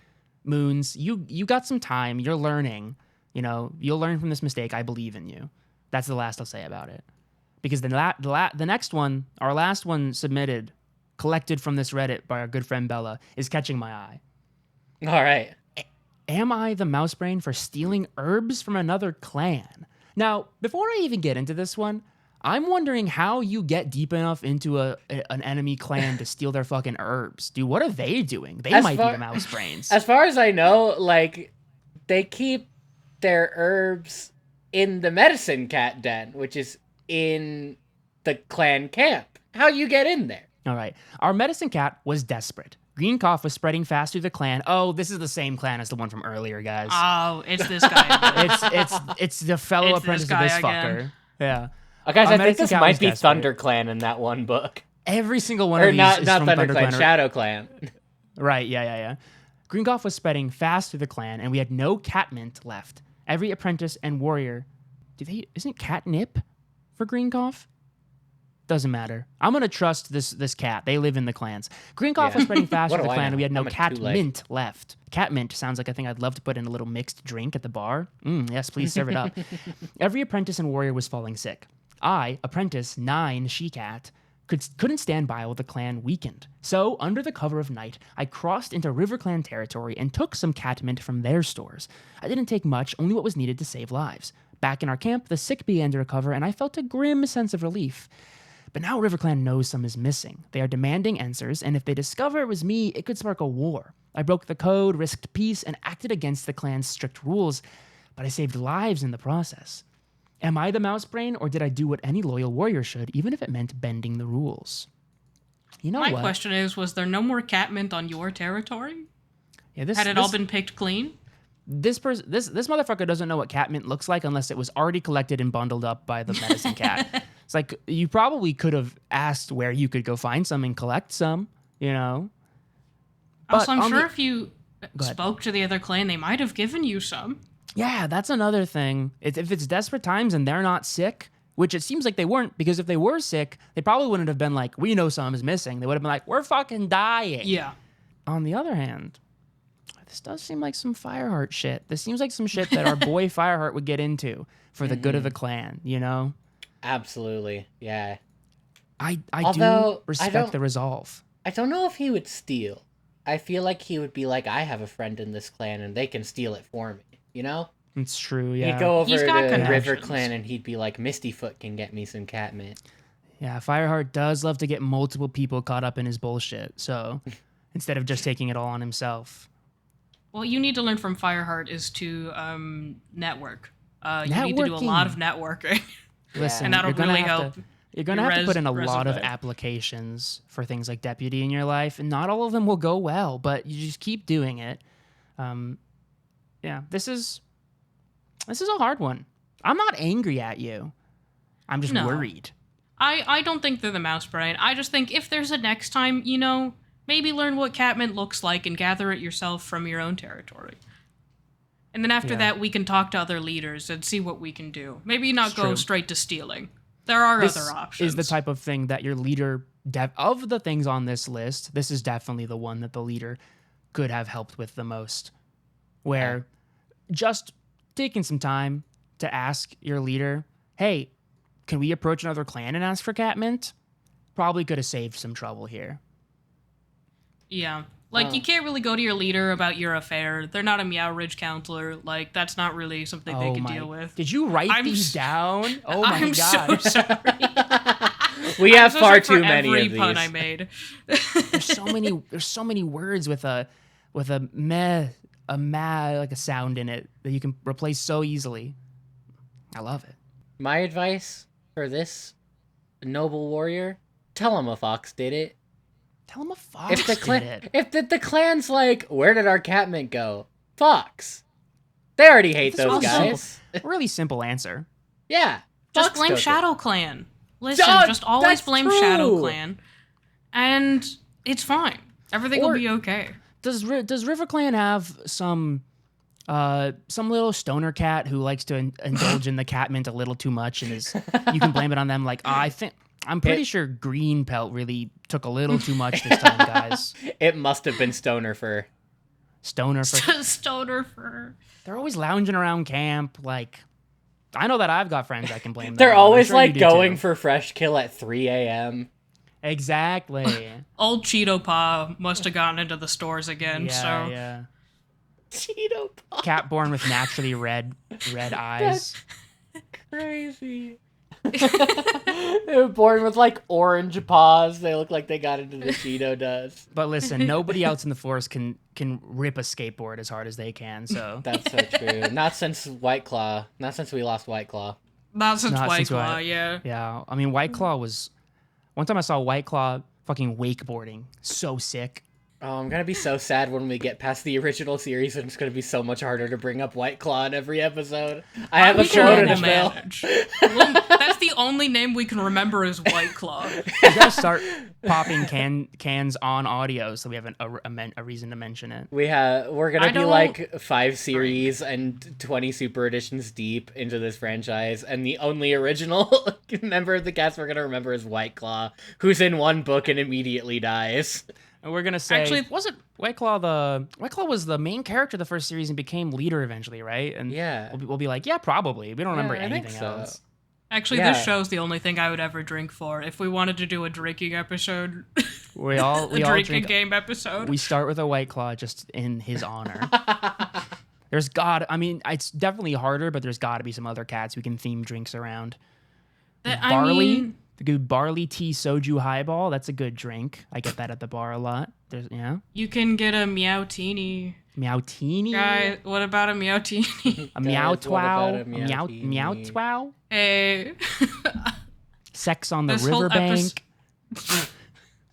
Moons, you got some time. You're learning. You know, you'll learn from this mistake. I believe in you. That's the last I'll say about it. Because the next one, our last one submitted, collected from this Reddit by our good friend Bella, is catching my eye. All right. Am I the Mousebrain for stealing herbs from another clan? Now, before I even get into this one, I'm wondering how you get deep enough into an enemy clan to steal their fucking herbs. Dude, what are they doing? They As might far- be the Mousebrains. As far as I know, like, they keep their herbs in the medicine cat den, which is in the clan camp. How you get in there? All right. Our medicine cat was desperate. Green cough was spreading fast through the clan. Oh, this is the same clan as the one from earlier, guys. Oh, it's this guy. It's the fellow It's this apprentice of guy this again. fucker. Yeah. Guys, Our I think medicine this cat might was be desperate. Thunder Clan in that one book. Every single one Or of these not is not from Thunder Thunder Clan, Clan. Shadow Clan. Right, yeah. Green cough was spreading fast through the clan, and we had no catmint left. Every apprentice and warrior... Isn't catnip for green cough? Doesn't matter. I'm gonna trust this cat. They live in the clans. Green cough Yeah. was spreading fast What through do the I clan, know? and we had no I'm a cat two-leg. mint left. Cat mint sounds like a thing I'd love to put in a little mixed drink at the bar. Yes, please serve it up. Every apprentice and warrior was falling sick. I, apprentice 9 she-cat, couldn't stand by while the clan weakened. So, under the cover of night, I crossed into River Clan territory and took some cat mint from their stores. I didn't take much, only what was needed to save lives. Back in our camp, the sick began to recover, and I felt a grim sense of relief. But now RiverClan knows some is missing. They are demanding answers, and if they discover it was me, it could spark a war. I broke the code, risked peace, and acted against the clan's strict rules, but I saved lives in the process. Am I the Mousebrain, or did I do what any loyal warrior should, even if it meant bending the rules? You know My what? question is, was there no more catmint on your territory? Yeah, this, Had it all been picked clean? this motherfucker doesn't know what catmint looks like unless it was already collected and bundled up by the medicine cat. It's like you probably could have asked where you could go find some and collect some, you know. Also, But I'm on sure the- if you Go ahead. spoke to the other clan, they might have given you some. Yeah, that's another thing. If it's desperate times and they're not sick, which it seems like they weren't, because if they were sick, they probably wouldn't have been like, we know some is missing. They would have been like, we're fucking dying. Yeah. On the other hand, this does seem like some Fireheart shit. This seems like some shit that our boy Fireheart would get into for the good of the clan, you know? Absolutely, yeah. I Although, do respect don't- the resolve. I don't know if he would steal. I feel like he would be like, I have a friend in this clan and they can steal it for me, you know? It's true, yeah. He'd go over He's to got River connections. Clan and he'd be like, Mistyfoot can get me some catmint. Yeah, Fireheart does love to get multiple people caught up in his bullshit, so instead of just taking it all on himself. What you need to learn from Fireheart is to network. You need to do a lot of networking. Listen, And that'll you're gonna really have help to, you're gonna your have to put in a resume. lot of applications for things like deputy in your life, and not all of them will go well, but you just keep doing it. Yeah, this is a hard one. I'm not angry at you. I'm just No. worried. I don't think they're the Mousebrain. I just think if there's a next time, you know, maybe learn what catmint looks like and gather it yourself from your own territory. And then after Yeah. that, we can talk to other leaders and see what we can do. Maybe not It's go true. straight to stealing. There are this other options. is the type of thing that your leader, of the things on this list, this is definitely the one that the leader could have helped with the most. Where just taking some time to ask your leader, hey, can we approach another clan and ask for catmint? Probably could have saved some trouble here. Yeah. Like, you can't really go to your leader about your affair. They're not a Meow Ridge counselor. Like, that's not really something they can deal with. Did you write these down? Oh my I'm god. so sorry. We have I'm so far sorry too for many every of pun these. I made. There's so many words with a meh, like a sound in it that you can replace so easily. I love it. My advice for this noble warrior: tell him a fox did it. Tell him a fox If the did it. if the clan's like, where did our catmint go? Fox. They already hate This those was guys. Really simple answer. Yeah. Just Fox blame took it. Shadow Clan. Listen, Duh, just always that's blame true. Shadow Clan. And it's fine. Everything will be okay. Does River Clan have some little stoner cat who likes to indulge in the catmint a little too much, and you can blame it on them? Like, I'm pretty sure Green Pelt really took a little too much this time, guys. It must have been stoner fur. Stoner for Stoner for... they're always lounging around camp. Like, I know that I've got friends I can blame. They're them on. I'm always sure you like do going too. for fresh kill at 3 a.m. Exactly. Old Cheeto Paw must have gotten into the stores again, Yeah, so... yeah. Cheeto Paw. Cat born with naturally red eyes. Crazy. They were born with like orange paws. They look like they got into the Cheeto dust. But listen, nobody else in the forest can rip a skateboard as hard as they can. So That's so true. Not since White Claw. Not since we lost White Claw. Not since Not White since Claw, White- yeah. yeah, I mean, White Claw was. One time I saw White Claw fucking wakeboarding. So sick. Oh, I'm gonna be so sad when we get past the original series, and it's gonna be so much harder to bring up White Claw in every episode. I have a We can quota to all fill. manage. Well, that's the only name we can remember is White Claw. We gotta start popping cans on audio so we have a reason to mention it. We're gonna I be don't like 5 series and 20 super editions deep into this franchise, and the only original member of the cast we're gonna remember is White Claw, who's in one book and immediately dies. And we're gonna say, Actually- wasn't White Claw was the main character of the first series and became leader eventually, right? And Yeah. we'll be like, yeah, probably. We don't remember I think anything so. else. Actually, Yeah. this show's the only thing I would ever drink for. If we wanted to do a drinking episode, We all a drinking drink. game episode. We start with a White Claw just in his honor. I mean, it's definitely harder, but there's got to be some other cats we can theme drinks around. Barley, the good barley tea soju highball. That's a good drink. I get that at the bar a lot. You can get a Meowtini. Meowtini, Guy, what about a Meowtini? a meow Guys, what about a twow, Meowtini? meow twow. Hey. Sex on the This whole riverbank.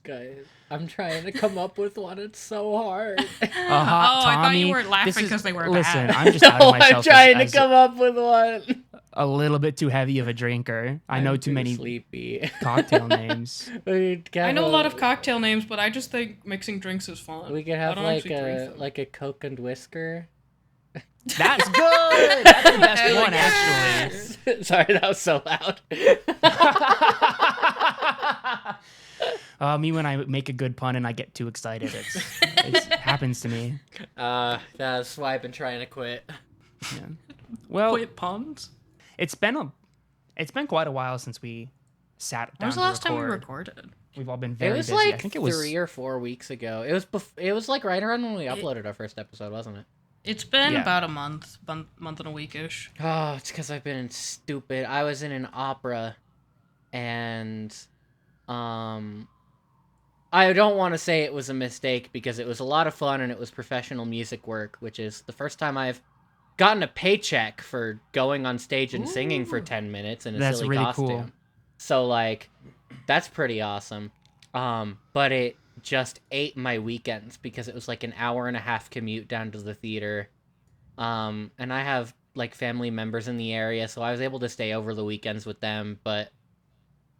Guys, I'm trying to come up with one. It's so hard. A hot Oh, I thought you Tommy. weren't laughing This is- 'cause they were Listen, bad. I'm just outing I'm myself trying as to come up with one. a little bit too heavy of a drinker. I know I'm too many sleepy. cocktail names. I I know a lot of cocktail names, but I just think mixing drinks is fun. We could I have don't like actually drink them. a Coke and Whisker. That's good. That's the best one, actually. Sorry, that was so loud. Me when I make a good pun and I get too excited. It happens to me. That's why I've been trying to quit. Yeah. Well, Quit puns? it's been quite a while since we sat When down was the to last time we record. recorded? We've all been It very was busy. like I think it was 3 or 4 weeks ago. It was like right around when we uploaded our first episode, wasn't it? It's been Yeah. about a month and a week-ish. Oh, it's because I've been stupid. I was in an opera, and I don't want to say it was a mistake because it was a lot of fun and it was professional music work, which is the first time I've gotten a paycheck for going on stage and singing for 10 minutes in a That's silly really costume. cool. So like, that's pretty awesome. But it just ate my weekends because it was like an hour and a half commute down to the theater. And I have like family members in the area, so I was able to stay over the weekends with them, but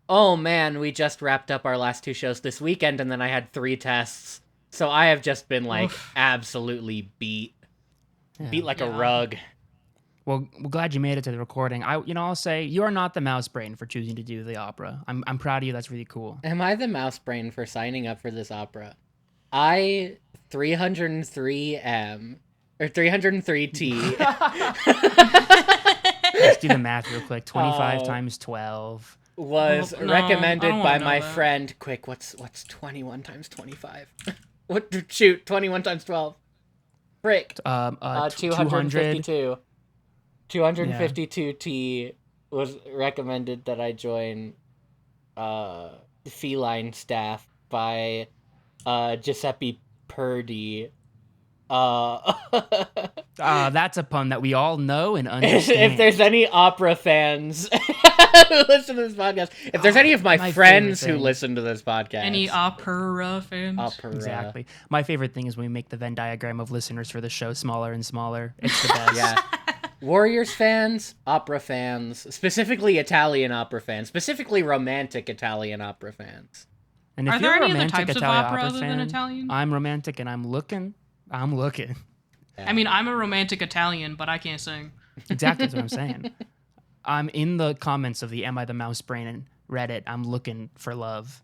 oh man, we just wrapped up our last 2 shows this weekend and then I had 3 tests. So I have just been like absolutely beat like a Yeah. rug. Well, we're glad you made it to the recording. I'll say you are not the Mousebrain for choosing to do the opera. I'm proud of you. That's really cool. Am I the Mousebrain for signing up for this opera? I 303 M or 303 T. Let's do the math real quick. 25 times 12. Was No, recommended I don't by wanna know my that. friend. Quick, what's 21 times 25? What? Shoot, 21 times 12. Frick. 252. 252 T was recommended that I join feline staff by Giuseppe Purdy. That's a pun that we all know and understand. If there's any opera fans who listen to this podcast, if there's any of my friends who listen to this podcast, Any opera fans? opera. Exactly. My favorite thing is when we make the Venn diagram of listeners for the show smaller and smaller. It's the best. Yeah. Warriors fans, opera fans, specifically Italian opera fans, specifically romantic Italian opera fans. And if Are you're there a any other romantic types of Italian opera other than fan, Italian? I'm romantic and I'm looking. I mean, I'm a romantic Italian, but I can't sing. Exactly, that's what I'm saying. I'm in the comments of the Am I the Mousebrain and Reddit. I'm looking for love.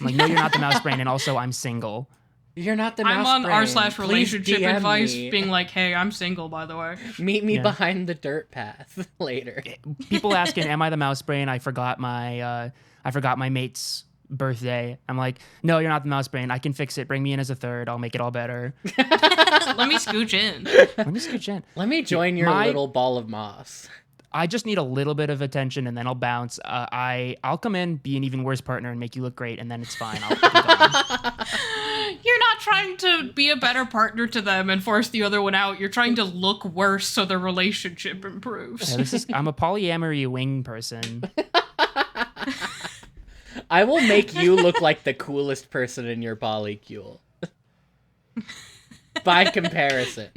I'm like, no, you're not the Mousebrain, and also I'm single. You're not the I'm on Mousebrain. Please r/relationship DM advice, me. being like, hey, I'm single, by the way. Meet me Yeah. behind the dirt path later. People asking, "Am I the Mousebrain?" I forgot my mate's birthday. I'm like, no, you're not the Mousebrain. I can fix it. Bring me in as a third. I'll make it all better. Let me scooch in. Let me scooch in. Let me join your little ball of moss. I just need a little bit of attention, and then I'll bounce. I'll come in, be an even worse partner, and make you look great, and then it's fine. I'll be gone. You're not trying to be a better partner to them and force the other one out. You're trying to look worse so the relationship improves. Yeah, I'm a polyamory wing person. I will make you look like the coolest person in your polycule. By comparison.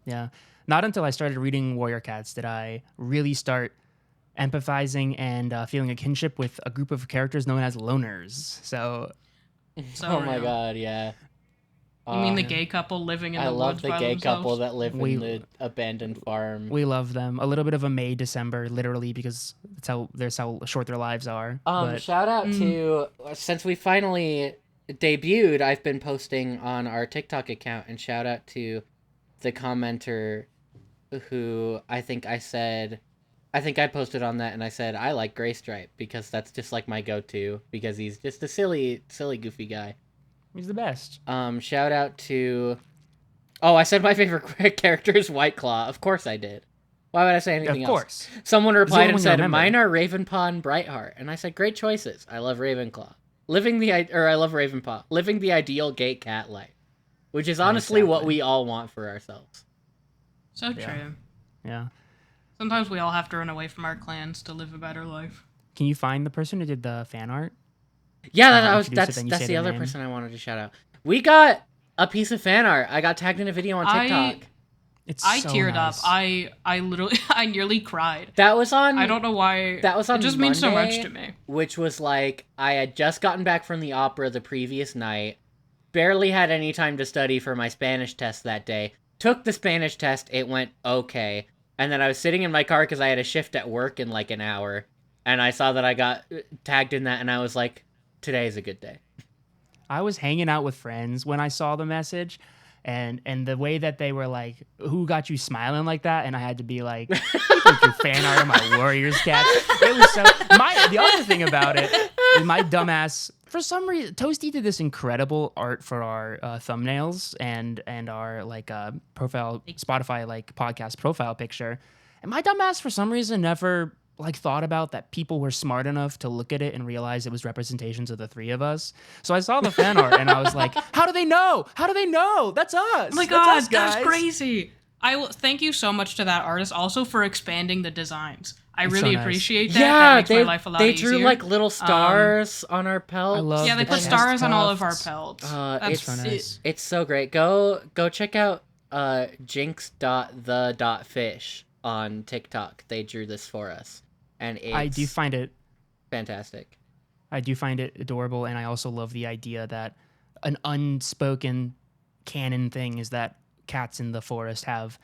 Yeah. Not until I started reading Warrior Cats did I really start empathizing and feeling a kinship with a group of characters known as loners. So, So Oh my real. god, yeah. You mean the gay couple living in I the love woods the by gay themselves? couple that live We- in the abandoned farm. we love them. A little bit of a May December, literally, because that's how short their lives are. But Shout out to, since we finally debuted, I've been posting on our TikTok account, and shout out to the commenter who I think I posted on that and I said, I like Gray Stripe because that's just like my go-to because he's just a silly, goofy guy. he's the best. Shout out to, I said my favorite character is White Claw. Of course I did. Why would I say anything Of else? course. Someone replied and one you said, remember. mine are Ravenpaw and Brightheart. And I said, great choices. I love Ravenclaw. I love Ravenpaw. Living the ideal gay cat life. Which is honestly what Exactly. we all want for ourselves. So Yeah. true. Yeah. Sometimes we all have to run away from our clans to live a better life. Can you find the person who did the fan art? Yeah, introduce it, that's then you say the their other name. person I wanted to shout out. We got a piece of fan art. I got tagged in a video on TikTok. It's I so teared nice. up. I literally, I nearly cried. That was on. I don't know why. That was on It just means so much Monday, to me. Which was like, I had just gotten back from the opera the previous night, barely had any time to study for my Spanish test that day, took the Spanish test, it went okay, and then I was sitting in my car because I had a shift at work in like an hour, and I saw that I got tagged in that, and I was like, today's a good day. I was hanging out with friends when I saw the message, and the way that they were like, "Who got you smiling like that?" And I had to be like, "You think your fan art of my Warriors cat." It was so. The other thing about it is my dumbass. For some reason, Toasty did this incredible art for our thumbnails and our profile Spotify podcast profile picture, and my dumbass for some reason never thought about that people were smart enough to look at it and realize it was representations of the three of us. So I saw the fan art and I was like, how do they know? How do they know? That's us. Oh my That's god, us, guys. that's crazy. I will thank you so much to that artist also for expanding the designs. I It's so really nice. appreciate that. That makes my life a lot they easier. drew like little stars on our pelts. I love Yeah, they the put chest stars on all of our tufts. pelts. It's so nice. It's so great. Go check out jinx.the.fish on TikTok. They drew this for us, and it's I do find it fantastic. adorable, and I also love the idea that an unspoken canon thing is that cats in the forest have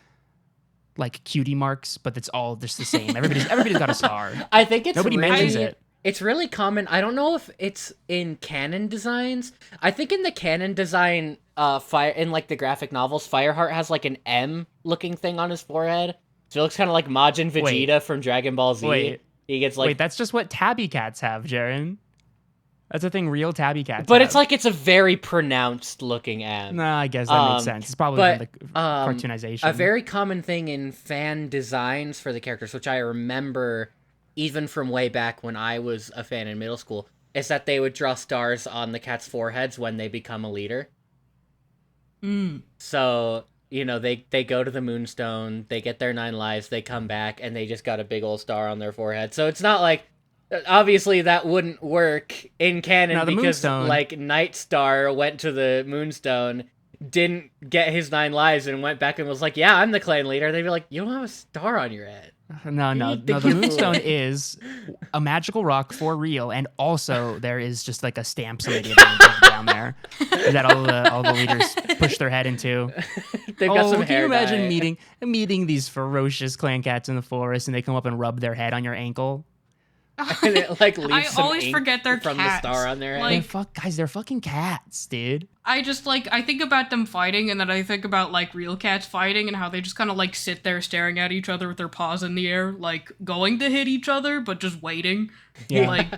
like cutie marks, but it's all just the same. Everybody's got a star. I think it's Nobody mentions it. It's really common. I don't know if it's in canon designs. I think in the canon design, fire in like the graphic novels, Fireheart has like an M looking thing on his forehead. So it looks kind of like Majin Vegeta from Dragon Ball Z. He gets like. Wait, that's just what tabby cats have, Jaron. That's a thing real tabby cats But have. it's a very pronounced looking M. No, I guess that makes sense. It's probably from the cartoonization. A very common thing in fan designs for the characters, which I remember even from way back when I was a fan in middle school, is that they would draw stars on the cats' foreheads when they become a leader. So, you know, they go to the Moonstone, they get their 9 lives, they come back, and they just got a big old star on their forehead. So it's not like, obviously that wouldn't work in canon because, Moonstone. like, Nightstar went to the Moonstone, didn't get his 9 lives, and went back and was like, yeah, I'm the clan leader. They'd be like, you don't have a star on your head. No. The Moonstone is a magical rock for real, and also there is just like a stamp somebody down there that all the leaders push their head into. They've got some can hair you imagine dye. meeting these ferocious clan cats in the forest, and they come up and rub their head on your ankle? And it, like, leaves I some always ink forget they're from cats. the star on their head. Like, They're fucking cats, dude. I just, like, I think about them fighting, and then I think about, like, real cats fighting, and how they just kind of, like, sit there staring at each other with their paws in the air, like, going to hit each other, but just waiting. Yeah. Like,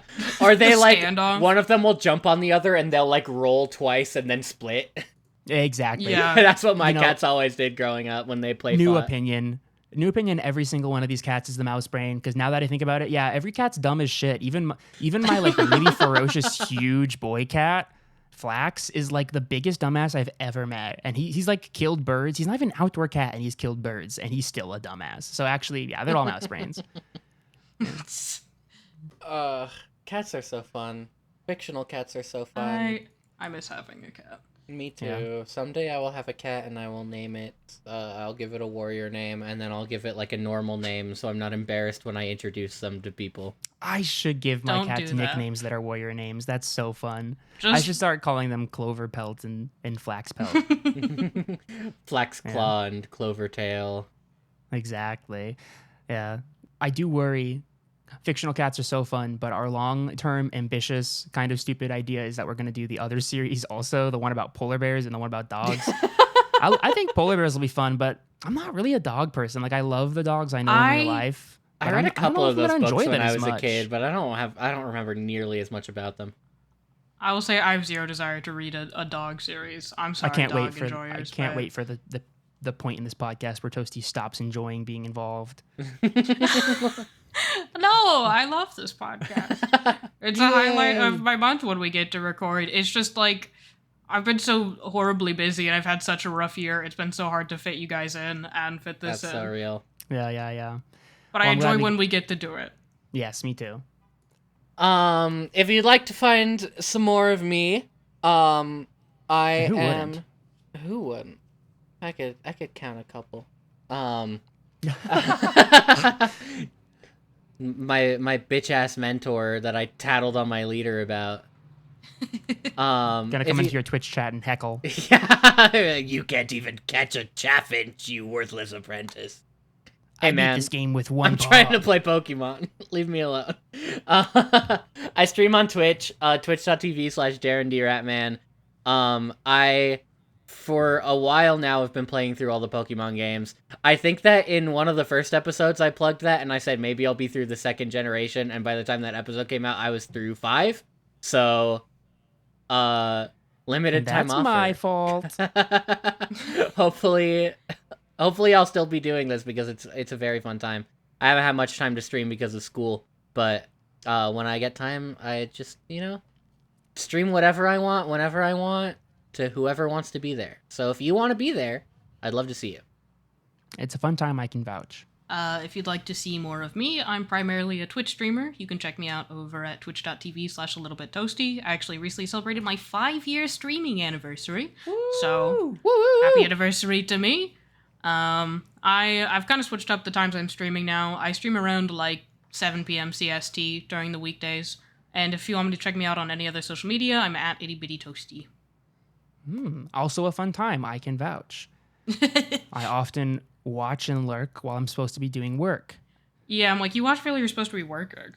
Or they, like, standoff. one of them will jump on the other, and they'll, like, roll twice and then split. Exactly. Yeah. That's what my You know, cats always did growing up when they played New fought. opinion. Every single one of these cats is the Mousebrain, because now that I think about it, yeah, every cat's dumb as shit. Even my like really ferocious huge boy cat, Flax, is like the biggest dumbass I've ever met. And he's like killed birds. He's not even an outdoor cat, and he's killed birds, and he's still a dumbass. So actually, yeah, they're all Mousebrains. Cats are so fun. Fictional cats are so fun. I miss having a cat. Me too. Yeah. Someday I will have a cat and I will name it. I'll give it a warrior name, and then I'll give it like a normal name so I'm not embarrassed when I introduce them to people. I should give my Don't cats do that. nicknames that are warrior names. That's so fun. I Just- should start calling them Clover Pelt and Flax Pelt. Flax Claw and Clovertail. Exactly. Yeah. I do worry. Fictional cats are so fun, but our long-term, ambitious, kind of stupid idea is that we're going to do the other series also, the one about polar bears and the one about dogs. I think polar bears will be fun, but I'm not really a dog person. Like, I love the dogs I know in real life. I read a couple of those books when I was a kid, but but I don't remember nearly as much about them. I will say I have zero desire to read a dog series. I'm sorry, I can't dog wait for enjoyers, wait for the point in this podcast where Toasty stops enjoying being involved. No, I love this podcast. It's a highlight of my month when we get to record. It's just like, I've been so horribly busy and I've had such a rough year. It's been so hard to fit you guys in and fit this That's in. so real. Yeah. But I Well, I'm glad enjoy we- when we get to do it. Yes, me too. If you'd like to find some more of me, I Who am. wouldn't? Who wouldn't? I could count a couple. My bitch ass mentor that I tattled on my leader about. Gonna come into your Twitch chat and heckle. Yeah, you can't even catch a chaffinch, you worthless apprentice. Hey I beat man, this game with one I'm paw. trying to play Pokemon. Leave me alone. I stream on Twitch, twitch.tv/Jaron D Ratman. I, for a while now, have been playing through all the Pokemon games. I think that in one of the first episodes, I plugged that, and I said maybe I'll be through the second generation, and by the time that episode came out, I was through 5. So, limited time That's offer. my fault. Hopefully I'll still be doing this because it's a very fun time. I haven't had much time to stream because of school, but when I get time, I just, stream whatever I want, whenever I want, to whoever wants to be there. So if you want to be there, I'd love to see you. It's a fun time, I can vouch. If you'd like to see more of me, I'm primarily a Twitch streamer. You can check me out over at twitch.tv/alittlebittoasty. I actually recently celebrated my 5-year streaming anniversary. So, happy anniversary to me. I've kind of switched up the times I'm streaming now. I stream around like 7 p.m. CST during the weekdays. And if you want me to check me out on any other social media, I'm at ittybittytoasty. Also a fun time, I can vouch. I often watch and lurk while I'm supposed to be doing work. Yeah, I'm like, you watch while you're supposed to be working.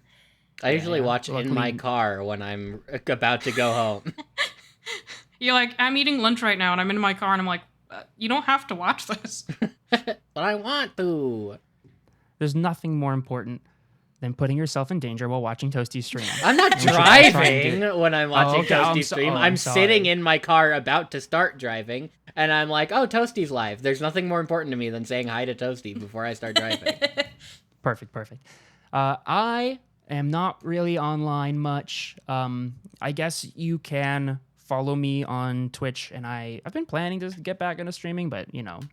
I usually watch Luckily- in my car when I'm about to go home. You're like, I'm eating lunch right now, and I'm in my car, and I'm like, you don't have to watch this. But I want to. There's nothing more important than putting yourself in danger while watching Toasty stream. I'm not should try and driving when I'm watching okay. Toasty stream. I'm sorry. sitting in my car about to start driving, and I'm like, oh, Toasty's live. There's nothing more important to me than saying hi to Toasty before I start driving. Perfect. I am not really online much. I guess you can follow me on Twitch, and I've been planning to get back into streaming, but,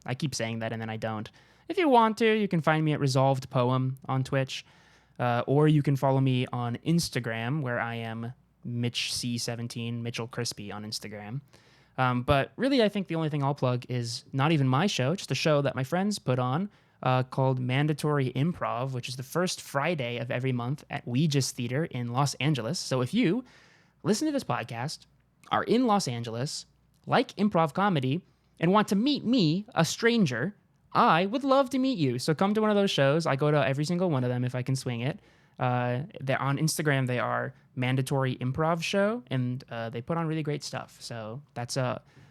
I keep saying that and then I don't. If you want to, you can find me at Resolved Poem on Twitch, or you can follow me on Instagram, where I am MitchC17, Mitchell Crispi on Instagram. But really, I think the only thing I'll plug is not even my show, just a show that my friends put on, called Mandatory Improv, which is the first Friday of every month at Ouija's Theater in Los Angeles. So if you listen to this podcast, are in Los Angeles, like improv comedy, and want to meet me, a stranger, I would love to meet you. So come to one of those shows. I go to every single one of them if I can swing it. They're on Instagram. They are Mandatory Improv Show, and they put on really great stuff. So that's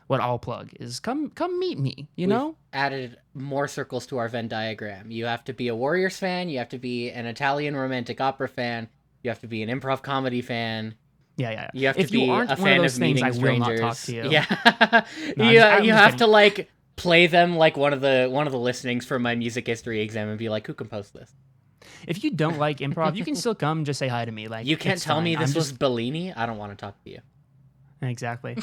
what I'll plug is come meet me, We've added more circles to our Venn diagram. You have to be a Warriors fan. You have to be an Italian romantic opera fan. You have to be an improv comedy fan. Yeah. You have If to be you aren't a one fan of those of meeting things, I will strangers. not talk to you. Yeah, No, you I'm just have to kidding. play them like one of the listenings for my music history exam and be like, who composed this? If you don't like improv, you can still come and just say hi to me. Like You can't it's tell fine. me this I'm was just... Bellini. I don't want to talk to you. Exactly.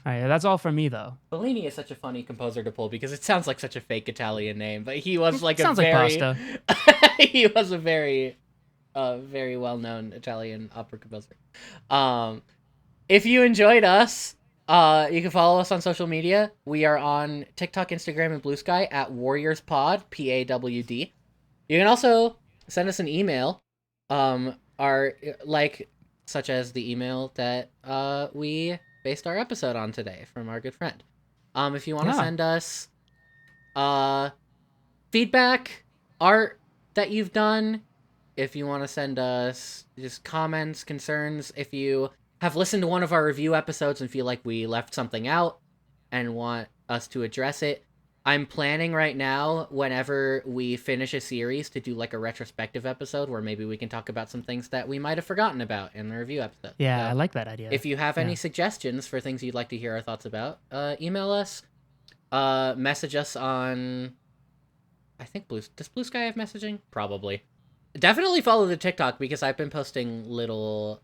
All right, that's all from me though. Bellini is such a funny composer to pull because it sounds like such a fake Italian name, but he was like Sounds a like very pasta. he was a very very well-known Italian opera composer. If you enjoyed us, you can follow us on social media. We are on TikTok, Instagram, and Blue Sky at WarriorsPod, PAWD. You can also send us an email, such as the email that we based our episode on today from our good friend. If you want to send us feedback, art that you've done, if you want to send us just comments, concerns, if you have listened to one of our review episodes and feel like we left something out and want us to address it, I'm planning right now, whenever we finish a series, to do like a retrospective episode where maybe we can talk about some things that we might have forgotten about in the review episode. Yeah, So I like that idea. if you have any suggestions for things you'd like to hear our thoughts about, email us, message us on, I think does Blue Sky have messaging? Probably. Definitely follow the TikTok because I've been posting little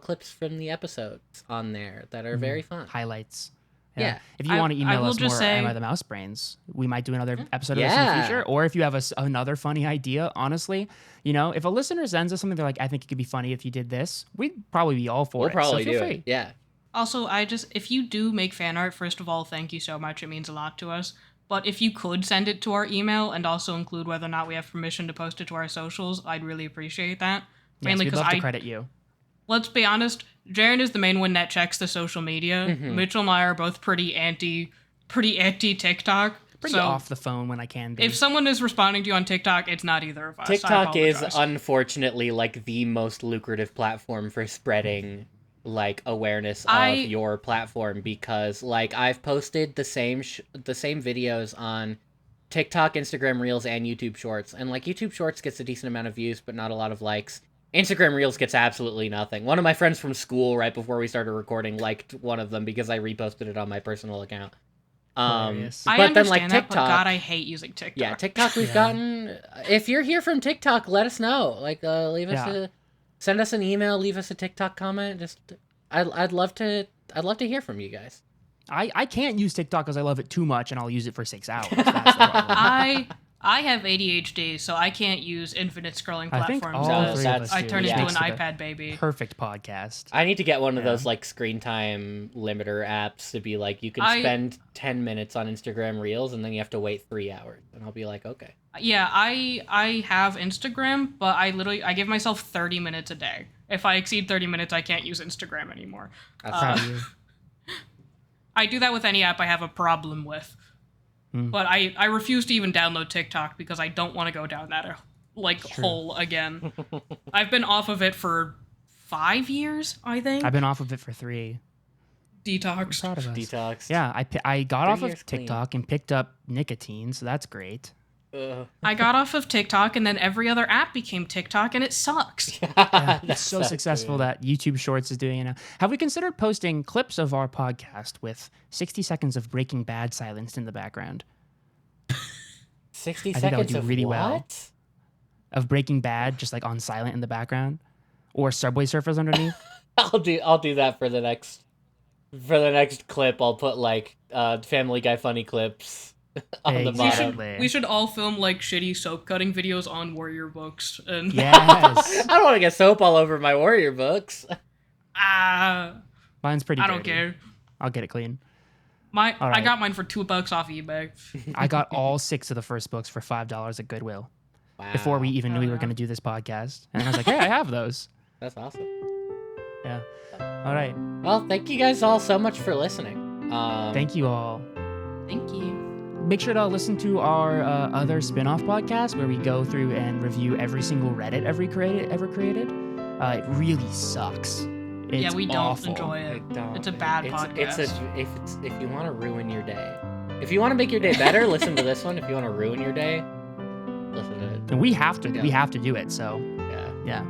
clips from the episodes on there that are very fun. Highlights. Yeah. If you want to I email will us just more, say- am I the Mousebrains? We might do another episode of this in the future. Or if you have another funny idea, honestly, if a listener sends us something, they're like, I think it could be funny if you did this, we'd probably be all for We'll it. probably so feel do free. it. Yeah. Also, if you do make fan art, first of all, thank you so much. It means a lot to us. But if you could send it to our email and also include whether or not we have permission to post it to our socials, I'd really appreciate that. Yes, Mainly we'd because love to credit you. Let's be honest, Jaron is the main one that checks the social media. Mm-hmm. Mitchell and I are both pretty anti TikTok. Pretty so off the phone when I can be. if someone is responding to you on TikTok, it's not either of us. I TikTok is apologize. unfortunately like the most lucrative platform for spreading like awareness of your platform because like I've posted the same videos on TikTok, Instagram Reels, and YouTube Shorts, and like YouTube Shorts gets a decent amount of views but not a lot of likes. Instagram Reels gets absolutely nothing. One of my friends from school right before we started recording liked one of them because I reposted it on my personal account. Hilarious. I but understand then like that, TikTok, but God, I hate using TikTok. yeah, TikTok we've gotten. If you're here from TikTok, let us know. Like, leave us send us an email, leave us a TikTok comment. Just, I'd love to hear from you guys. I can't use TikTok because I love it too much and I'll use it for 6 hours. That's the problem. I have ADHD, so I can't use infinite scrolling I think platforms. all because three of us I do. turn It into an makes it a iPad baby. Perfect podcast. I need to get one of those like screen time limiter apps to be like you can spend 10 minutes on Instagram Reels and then you have to wait 3 hours, and I'll be like, okay. Yeah, I have Instagram, but I give myself 30 minutes a day. If I exceed 30 minutes, I can't use Instagram anymore. Proud of you. I do that with any app I have a problem with. But I refuse to even download TikTok because I don't want to go down that hole again. I've been off of it for 5 years, I think. I've been off of it for 3. Detox. Proud of us. Detox. Yeah, I got 3 off years of TikTok and picked up nicotine, so that's great. I got off of TikTok, and then every other app became TikTok, and it sucks. Yeah, it's so successful that YouTube Shorts is doing it now. Have we considered posting clips of our podcast with 60 seconds of Breaking Bad silenced in the background? 60 I think that would seconds do of really what? well. Of Breaking Bad, just like on silent in the background, or Subway Surfers underneath. I'll do that for the next clip. I'll put like Family Guy funny clips on the bottom. We should all film like shitty soap cutting videos on Warrior Books. And Yes. I don't want to get soap all over my Warrior books. Mine's pretty dirty. I don't care. I'll get it clean. I right. got mine for $2 off eBay. I got all 6 of the first books for $5 at Goodwill. Wow. Before we even knew we were going to do this podcast. And I was like, hey, I have those. That's awesome. Yeah. All right. Well, thank you guys all so much for listening. Thank you all. Thank you. Make sure to listen to our other spin-off podcast where we go through and review every single Reddit ever created. It really sucks. It's we don't awful. enjoy it. It's a bad podcast. If you want to ruin your day, if you want to make your day better, listen to this one. If you want to ruin your day, listen to it. And we have to. Yeah. We have to do it. So Yeah.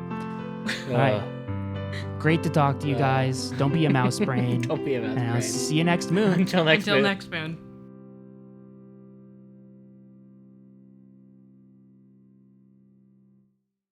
all right. Great to talk to you guys. Don't be a mouse brain. Don't be a mouse And I'll brain. see you next moon. Until next Until moon. next moon.